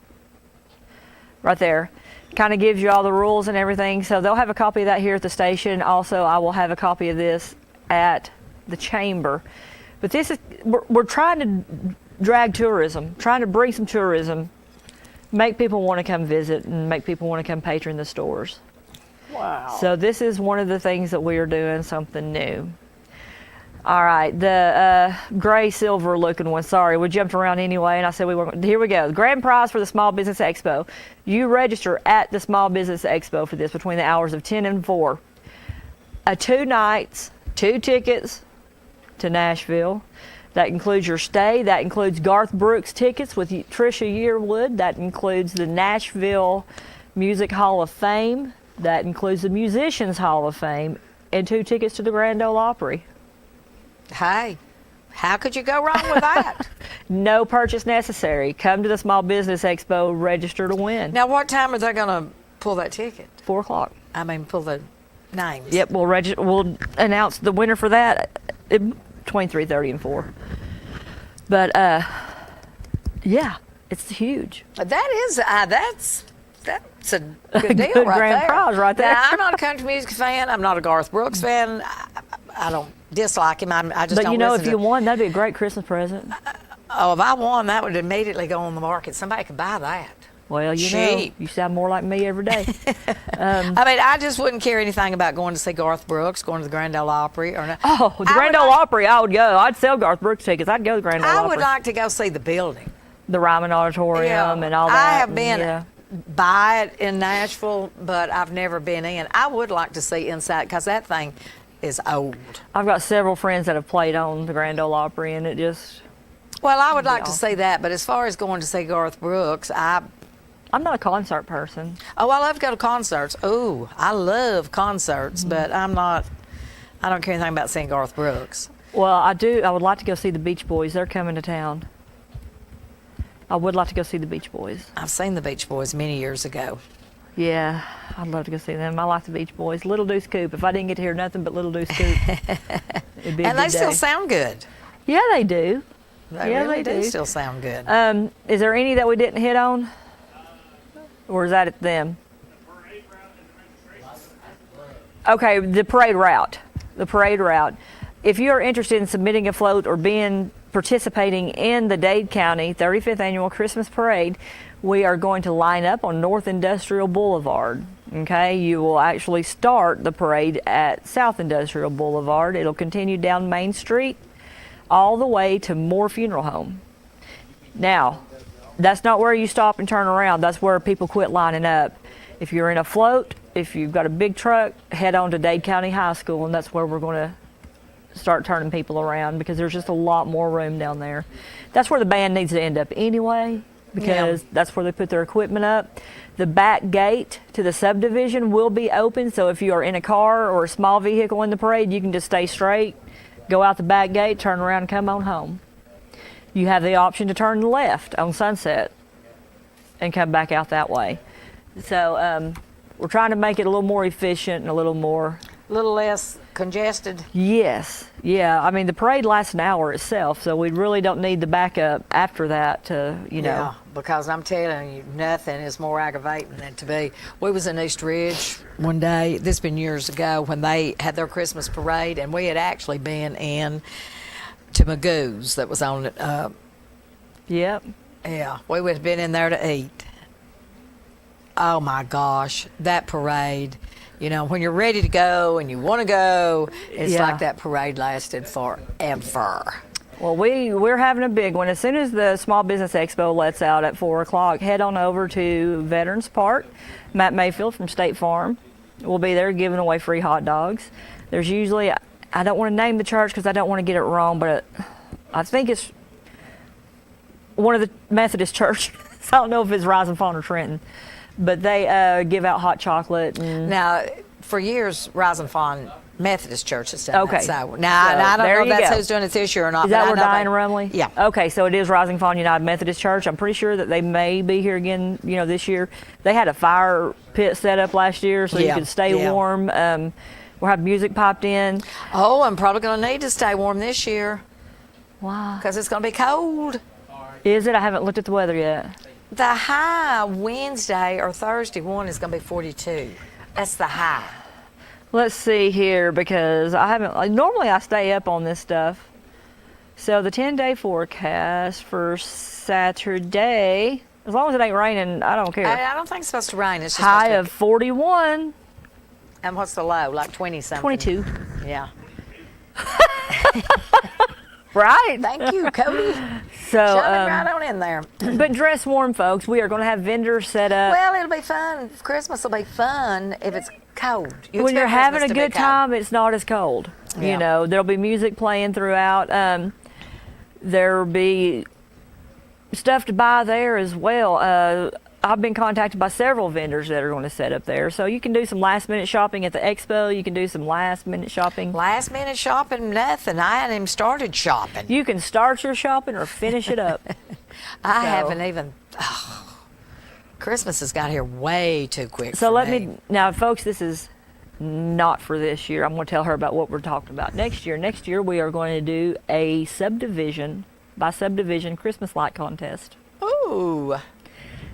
Right there. Kind of gives you all the rules and everything. So they'll have a copy of that here at the station. Also, I will have a copy of this at the chamber. But this is, we're trying to drag tourism, trying to bring some tourism, make people want to come visit and make people want to come patron the stores. Wow. So this is one of the things that we are doing, something new. All right, the gray silver looking one, sorry, we jumped around anyway, and I said we were, here we go. The grand prize for the Small Business Expo. You register at the Small Business Expo for this between the hours of 10 and 4. 2 nights, 2 tickets to Nashville. That includes your stay. That includes Garth Brooks tickets with Trisha Yearwood. That includes the Nashville Music Hall of Fame. That includes the Musicians Hall of Fame. And 2 tickets to the Grand Ole Opry. Hey, how could you go wrong with that? No purchase necessary. Come to the Small Business Expo, register to win. Now, what time are they going to pull that ticket? 4 o'clock. I mean, pull the names. Yep, we'll announce the winner for that between 3:30 and 4. But yeah, it's huge. That is that's a good deal good right grand there. prize right there. Now, I'm not a country music fan. I'm not a Garth Brooks fan. I don't dislike him. I just but don't. You know, listen if you to, won, that'd be a great Christmas present. Oh, if I won, that would immediately go on the market. Somebody could buy that. Well, you Cheap. know, you sound more like me every day. I mean, I just wouldn't care anything about going to see Garth Brooks, going to the Grand Ole Opry, or not. Oh, the Grand Ole Opry, I would go. I'd sell Garth Brooks tickets. I'd go to the Grand Ole Opry. I would like to go see the building, the Ryman Auditorium, and all that. I have been by it in Nashville, but I've never been in. I would like to see inside because that thing is old. I've got several friends that have played on the Grand Ole Opry, and it just. Well, I would like to see that, but as far as going to see Garth Brooks, I'm not a concert person. Oh, I love to go to concerts. Ooh, I love concerts, but I don't care anything about seeing Garth Brooks. Well, I do. I would like to go see the Beach Boys. They're coming to town. I would like to go see the Beach Boys. I've seen the Beach Boys many years ago. Yeah, I'd love to go see them. I like the Beach Boys. Little Deuce Coupe. If I didn't get to hear nothing but Little Deuce Coupe, it'd be a and good they still day. sound good. Yeah, they do. They really do still sound good. Is there any that we didn't hit on? Or is that at them? Okay, the parade route. The parade route. If you are interested in submitting a float or participating in the Dade County 35th Annual Christmas Parade, we are going to line up on North Industrial Boulevard. Okay, you will actually start the parade at South Industrial Boulevard. It'll continue down Main Street all the way to Moore Funeral Home. Now, that's not where you stop and turn around. That's where people quit lining up. If you're in a float, if you've got a big truck, head on to Dade County High School, and that's where we're going to start turning people around because there's just a lot more room down there. That's where the band needs to end up anyway because that's where they put their equipment up. The back gate to the subdivision will be open, so if you are in a car or a small vehicle in the parade, you can just stay straight, go out the back gate, turn around, and come on home. You have the option to turn left on Sunset and come back out that way. So we're trying to make it a little more efficient and a little more little less congested. Yes. Yeah. I mean, the parade lasts an hour itself, so we really don't need the backup after that to, you know. Yeah, because I'm telling you, nothing is more aggravating than to be. We was in East Ridge one day, this been years ago, when they had their Christmas parade, and we had actually been in to Magoo's that was on it. Yep. Yeah, we would have been in there to eat. Oh my gosh, that parade. You know, when you're ready to go and you want to go, it's like that parade lasted forever. Well, we're having a big one. As soon as the Small Business Expo lets out at 4 o'clock, head on over to Veterans Park. Matt Mayfield from State Farm will be there giving away free hot dogs. There's usually, I don't want to name the church because I don't want to get it wrong, but I think it's one of the Methodist churches. I don't know if it's Rise and Fall or Trenton. But they give out hot chocolate. And now, for years, Rise and Fall Methodist Church has done okay. that. So, now, I don't know if that's who's doing it this year or not. Is that where Diane Rumley? Yeah. Okay, so it is Rising Fawn United Methodist Church. I'm pretty sure that they may be here again, you know, this year. They had a fire pit set up last year so you could stay warm. We'll have music popped in. Oh, I'm probably going to need to stay warm this year. Why? Because it's going to be cold. Is it? I haven't looked at the weather yet. The high Wednesday or Thursday one is going to be 42. That's the high. Let's see here, because I haven't, normally I stay up on this stuff. So the 10-day forecast for Saturday, as long as it ain't raining, I don't care. I don't think it's supposed to rain. It's just high of 41. And what's the low? Like 20 something? 22. Yeah. Right. Thank you, Cody. So, right on in there. But dress warm, folks. We are going to have vendors set up. Well, it'll be fun. Christmas will be fun if it's cold. When you're having a good time, it's not as cold. Yeah. You know, there'll be music playing throughout. There'll be stuff to buy there as well. I've been contacted by several vendors that are going to set up there. So you can do some last minute shopping at the expo. You can do some last minute shopping. Last minute shopping, nothing. I hadn't even started shopping. You can start your shopping or finish it up. I haven't even. Christmas has got here way too quick. So let me, now folks, this is not for this year. I'm going to tell her about what we're talking about next year. Next year we are going to do a subdivision by subdivision Christmas light contest. Ooh.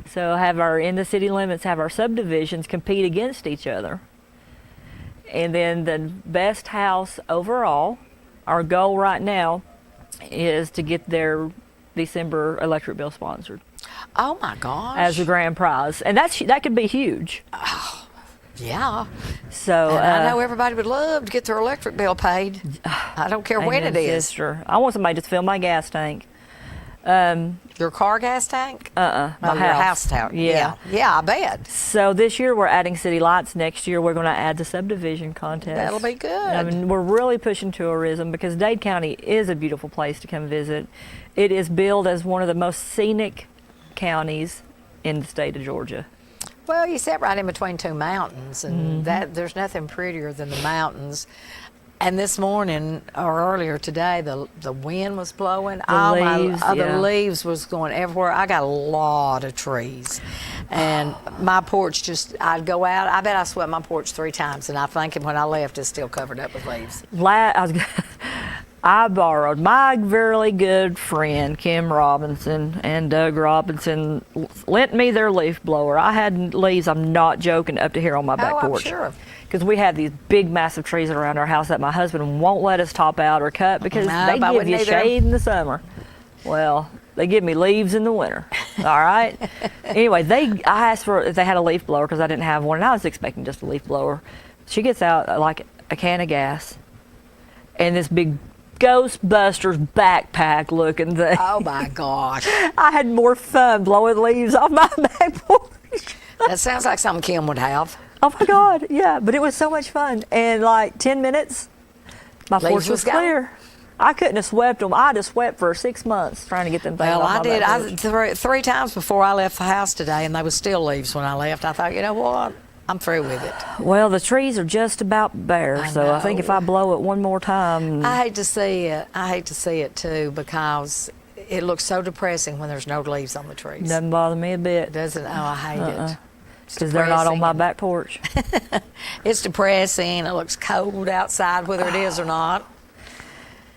So have our, in the city limits, have our subdivisions compete against each other. And then the best house overall, our goal right now is to get their December electric bill sponsored. Oh my gosh. As a grand prize. And that could be huge. Oh, yeah. So and I know everybody would love to get their electric bill paid. I don't care when it is. Sister. I want somebody to fill my gas tank. Your car gas tank? My your house tank. Yeah. Yeah, I bet. So this year we're adding city lights. Next year we're going to add the subdivision contest. That'll be good. I mean, we're really pushing tourism because Dade County is a beautiful place to come visit. It is billed as one of the most scenic counties in the state of Georgia. Well, you sit right in between two mountains, and there's nothing prettier than the mountains. And this morning, or earlier today, the wind was blowing. The leaves was going everywhere. I got a lot of trees. And my porch I'd go out. I bet I swept my porch 3 times, and I think when I left, it's still covered up with leaves. I borrowed my very good friend, Kim Robinson, and Doug Robinson lent me their leaf blower. I had leaves, I'm not joking, up to here on my back porch. I'm sure. Because we have these big, massive trees around our house that my husband won't let us top out or cut because they give you shade in the summer. Well, they give me leaves in the winter. All right? Anyway, I asked for if they had a leaf blower because I didn't have one, and I was expecting just a leaf blower. She gets out like a can of gas and this big Ghostbusters backpack looking thing. Oh my gosh. I had more fun blowing leaves off my back porch. That sounds like something Kim would have. Oh my God, yeah, but it was so much fun. And like 10 minutes, my porch was clear. I couldn't have swept them. I'd have swept for 6 months trying to get them things Well, off I my did. back porch. Three times before I left the house today, and they were still leaves when I left. I thought, you know what? I'm through with it. Well, the trees are just about bare, so I think if I blow it one more time. I hate to see it. I hate to see it too because it looks so depressing when there's no leaves on the trees. Doesn't bother me a bit. Doesn't? Oh, I hate it. Because they're not on my back porch. It's depressing. It looks cold outside, whether it is or not.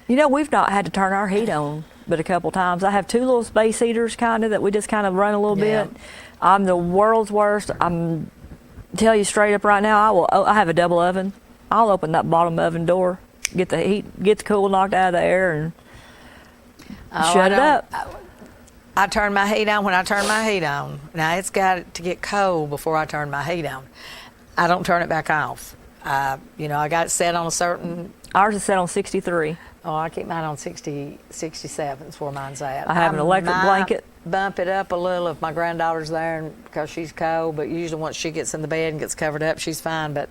You know, we've not had to turn our heat on but a couple times. I have 2 little space heaters kind of that we just kind of run a little bit. I'm the world's worst. I'm tell you straight up right now, I have a double oven. I'll open that bottom oven door, get the heat, get the cool knocked out of the air, and shut it up. I turn my heat on when I turn my heat on. Now, it's got to get cold before I turn my heat on. I don't turn it back off. You know, I got it set on a certain... Ours is set on 63. Oh, I keep mine on 67 is where mine's at. I have an electric blanket. Bump it up a little if my granddaughter's there because she's cold, but usually once she gets in the bed and gets covered up, she's fine. But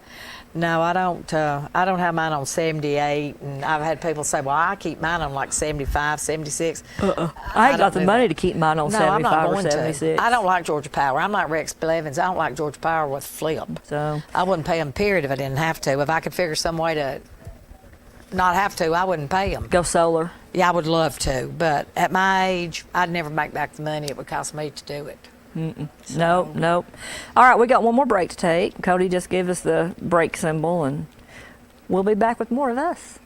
no, I don't have mine on 78, and I've had people say, well, I keep mine on like 75, 76. I ain't got the money to keep mine on 75 or 76. I don't like Georgia Power. I'm like Rex Blevins. I don't like Georgia Power with flip. So I wouldn't pay them, period, if I didn't have to. If I could figure some way to not have to, I wouldn't pay them. Go solar. Yeah, I would love to, but at my age, I'd never make back the money it would cost me to do it. So. Nope. All right, we got one more break to take. Cody just gave us the break symbol, and we'll be back with more of us.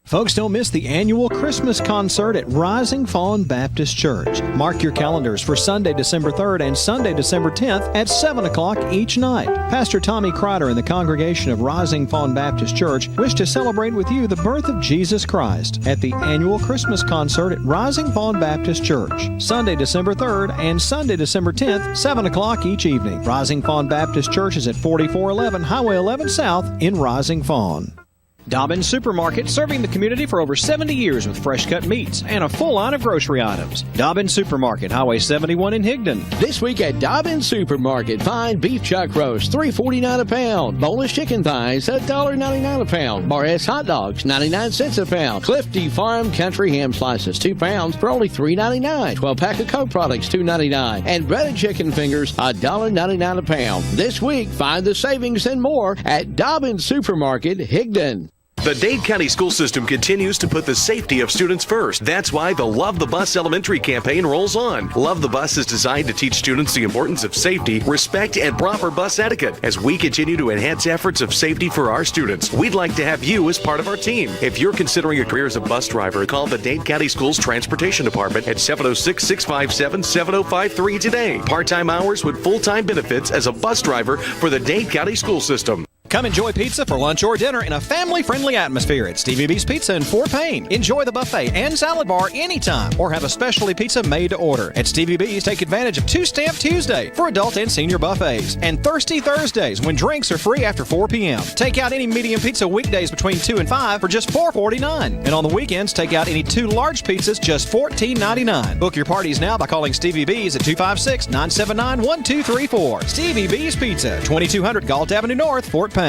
Folks, don't miss the annual Christmas concert at Rising Fawn Baptist Church. Mark your calendars for Sunday, December 3rd and Sunday, December 10th at 7 o'clock each night. Pastor Tommy Crider and the congregation of Rising Fawn Baptist Church wish to celebrate with you the birth of Jesus Christ at the annual Christmas concert at Rising Fawn Baptist Church. Sunday, December 3rd and Sunday, December 10th, 7 o'clock each evening. Rising Fawn Baptist Church is at 4411 Highway 11 South in Rising Fawn. Dobbins Supermarket, serving the community for over 70 years with fresh cut meats and a full line of grocery items. Dobbins Supermarket, Highway 71 in Higdon. This week at Dobbins Supermarket, find beef chuck roast, $3.49 a pound. Boneless chicken thighs, $1.99 a pound. Bar S hot dogs, 99 cents a pound. Clifty Farm Country ham slices, 2 pounds for only $3.99. 12-pack of Coke products, $2.99. And breaded chicken fingers, $1.99 a pound. This week, find the savings and more at Dobbins Supermarket, Higdon. The Dade County school system continues to put the safety of students first. That's why the Love the Bus Elementary campaign rolls on. Love the Bus is designed to teach students the importance of safety, respect, and proper bus etiquette. As we continue to enhance efforts of safety for our students, we'd like to have you as part of our team. If you're considering a career as a bus driver, call the Dade County Schools Transportation Department at 706-657-7053 today. Part-time hours with full-time benefits as a bus driver for the Dade County school system. Come enjoy pizza for lunch or dinner in a family-friendly atmosphere at Stevie B's Pizza in Fort Payne. Enjoy the buffet and salad bar anytime or have a specialty pizza made to order. At Stevie B's, take advantage of Two-Stamp Tuesday for adult and senior buffets and Thirsty Thursdays when drinks are free after 4 p.m. Take out any medium pizza weekdays between 2 and 5 for just $4.49. And on the weekends, take out any 2 large pizzas just $14.99. Book your parties now by calling Stevie B's at 256-979-1234. Stevie B's Pizza, 2200 Galt Avenue North, Fort Payne.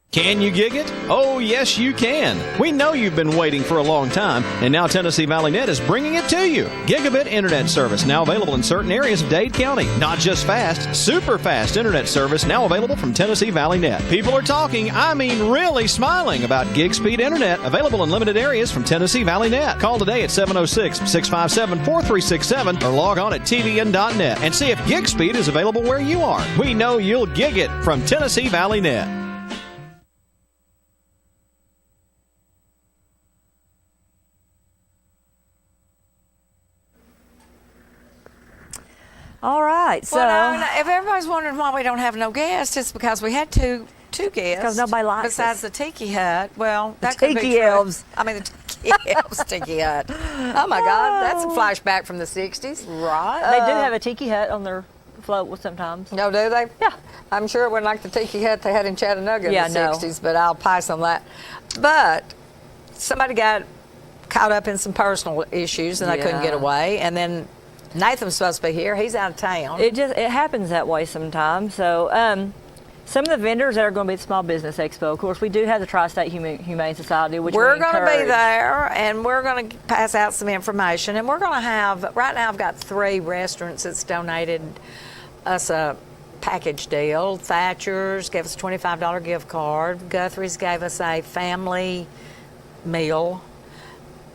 Can you gig it? Oh, yes, you can. We know you've been waiting for a long time, and now Tennessee Valley Net is bringing it to you. Gigabit internet service now available in certain areas of Dade County. Not just fast, super fast internet service now available from Tennessee Valley Net. People are talking, I mean really smiling about gig speed internet available in limited areas from Tennessee Valley Net. Call today at 706-657-4367 or log on at tvn.net and see if gig speed is available where you are. We know you'll gig it from Tennessee Valley Net. All right, so well, no, if everybody's wondering why we don't have no guests, it's because we had two guests. Because nobody likes besides us. the Tiki Hut. Well, that the could Tiki be true. Elves. I mean, the Tiki Elves, Tiki Hut. Oh my God, that's a flashback from the '60s. Right. They do have a Tiki Hut on their float sometimes. No, do they? Yeah. I'm sure it wasn't like the Tiki Hut they had in Chattanooga in the no. '60s, but I'll pass on that. But somebody got caught up in some personal issues and they couldn't get away, and then Nathan's supposed to be here. He's out of town. It happens that way sometimes. So some of the vendors that are going to be at the Small Business Expo, of course, we do have the Tri-State Humane Society, which we're going to be there, and we're going to pass out some information. And we're going to have, right now I've got 3 restaurants that's donated us a package deal. Thatcher's gave us a $25 gift card. Guthrie's gave us a family meal.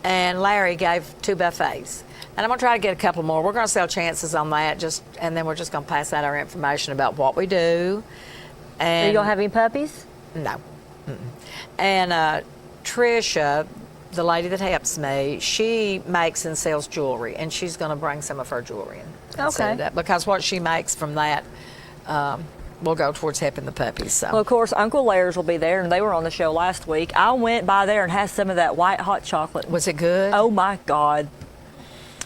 And Larry gave 2 buffets. And I'm going to try to get a couple more. We're going to sell chances on that, and then we're just going to pass out our information about what we do. And Are you going to have any puppies? No. Mm-mm. And Tricia, the lady that helps me, she makes and sells jewelry, and she's going to bring some of her jewelry and set it up, because what she makes from that will go towards helping the puppies. So. Well, of course, Uncle Lairs will be there, and they were on the show last week. I went by there and had some of that white hot chocolate. Was it good? Oh, my God.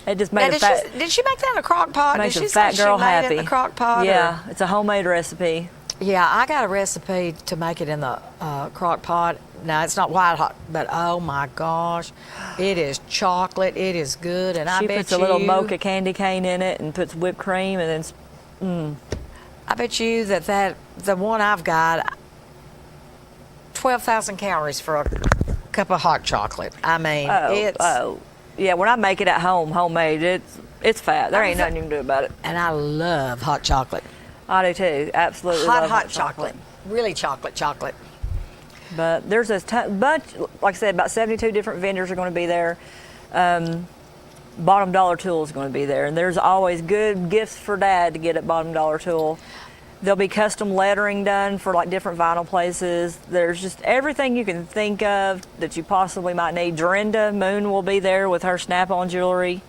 It just made Did she make that in a crock pot? Makes Did she a fat say girl she made happy. it in a crock pot? Yeah, it's a homemade recipe. Yeah, I got a recipe to make it in the crock pot. Now, it's not white hot, but oh my gosh, it is chocolate. It is good, and She puts a little mocha candy cane in it and puts whipped cream, and then I bet you that the one I've got, 12,000 calories for a cup of hot chocolate. I mean, yeah. When I make it at home, homemade, it's fat. There ain't nothing you can do about it. And I love hot chocolate. I do too. Absolutely. Hot, love hot chocolate. Really chocolate. But there's a bunch, like I said, about 72 different vendors are going to be there. Bottom Dollar Tool is going to be there. And there's always good gifts for Dad to get at Bottom Dollar Tool. There'll be custom lettering done for like different vinyl places. There's just everything you can think of that you possibly might need. Dorinda Moon will be there with her snap-on jewelry,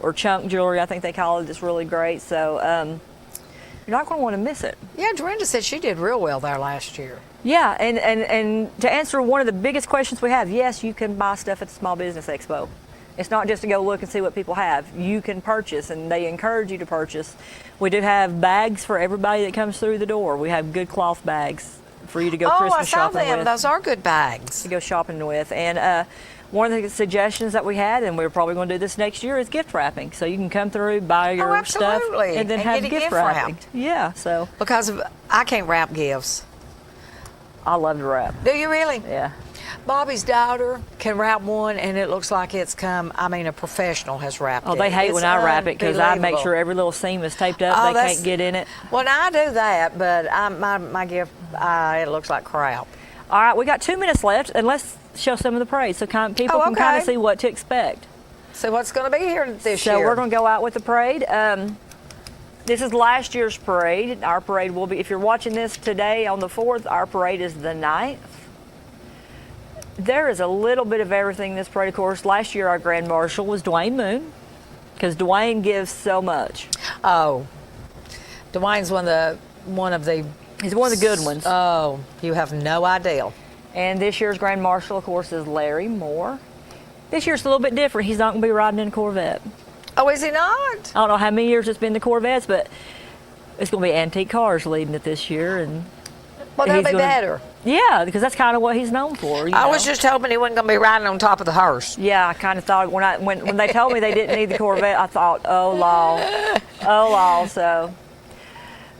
or chunk jewelry, I think they call it. It's really great. So you're not going to want to miss it. Yeah, Dorinda said she did real well there last year. Yeah, and to answer one of the biggest questions we have, yes, you can buy stuff at the Small Business Expo. It's not just to go look and see what people have. You can purchase, and they encourage you to purchase. We do have bags for everybody that comes through the door. We have good cloth bags for you to go Christmas shopping with. Oh, I saw them. Those are good bags. To go shopping with. And one of the suggestions that we had, and we're probably going to do this next year, is gift wrapping. So you can come through, buy your stuff, and then have gift wrapping. Wrapped. Yeah, so. Because I can't wrap gifts. I love to wrap. Do you really? Yeah. Bobby's daughter can wrap one, and it looks like it's come. I mean, a professional has wrapped it. Oh, they hate when I wrap it because I make unbelievable. sure every little seam is taped up. Oh, They can't get in it. Well, now I do that, but my gift, it looks like crap. All right, we got 2 minutes left, and let's show some of the parade so people can kind of see what to expect. So what's going to be here this year? So we're going to go out with the parade. This is last year's parade. Our parade will be, if you're watching this today on the 4th, our parade is the 9th. There is a little bit of everything in this parade. Of course, last year our Grand Marshal was Dwayne Moon, because Dwayne gives so much. Oh, Dwayne's one of the He's one of the good ones. Oh, you have no idea. And this year's Grand Marshal, of course, is Larry Moore. This year's a little bit different. He's not going to be riding in a Corvette. Oh, is he not? I don't know how many years it's been the Corvettes, but it's going to be antique cars leading it this year. And well, that'll be better. Yeah, because that's kind of what he's known for. I was just hoping he wasn't going to be riding on top of the hearse. Yeah, I kind of thought when they told me they didn't need the Corvette, I thought, oh, law. So.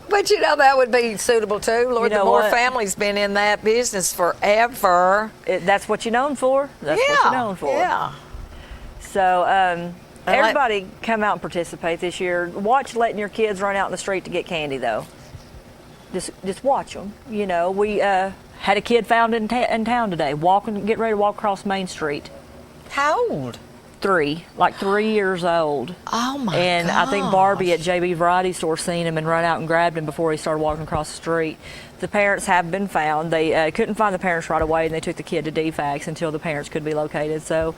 But you know, that would be suitable too. Lord, You know the Moore what? family's been in that business forever. That's what you're known for. That's what you're known for. Yeah. So everybody come out and participate this year. Watch letting your kids run out in the street to get candy, though. Just watch them. You know, we had a kid found in town today, getting ready to walk across Main Street. How old? 3 years old. Oh my! And I think Barbie at JB Variety Store seen him and run out and grabbed him before he started walking across the street. The parents have been found. They couldn't find the parents right away, and they took the kid to DFACS until the parents could be located. So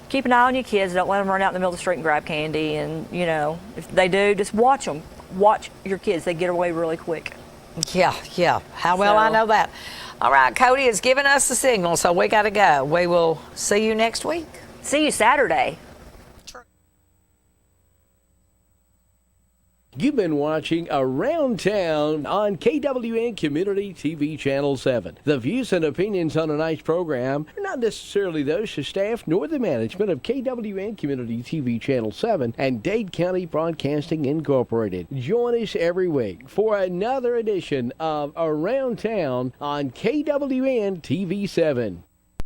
keep an eye on your kids. Don't let them run out in the middle of the street and grab candy. And you know, if they do, just watch them. Watch your kids. They get away really quick. Yeah. How well I know that. All right, Cody has given us the signal, so we got to go. We will see you next week. See you Saturday. You've been watching Around Town on KWN Community TV Channel 7. The views and opinions on tonight's program are not necessarily those of staff nor the management of KWN Community TV Channel 7 and Dade County Broadcasting Incorporated. Join us every week for another edition of Around Town on KWN TV 7.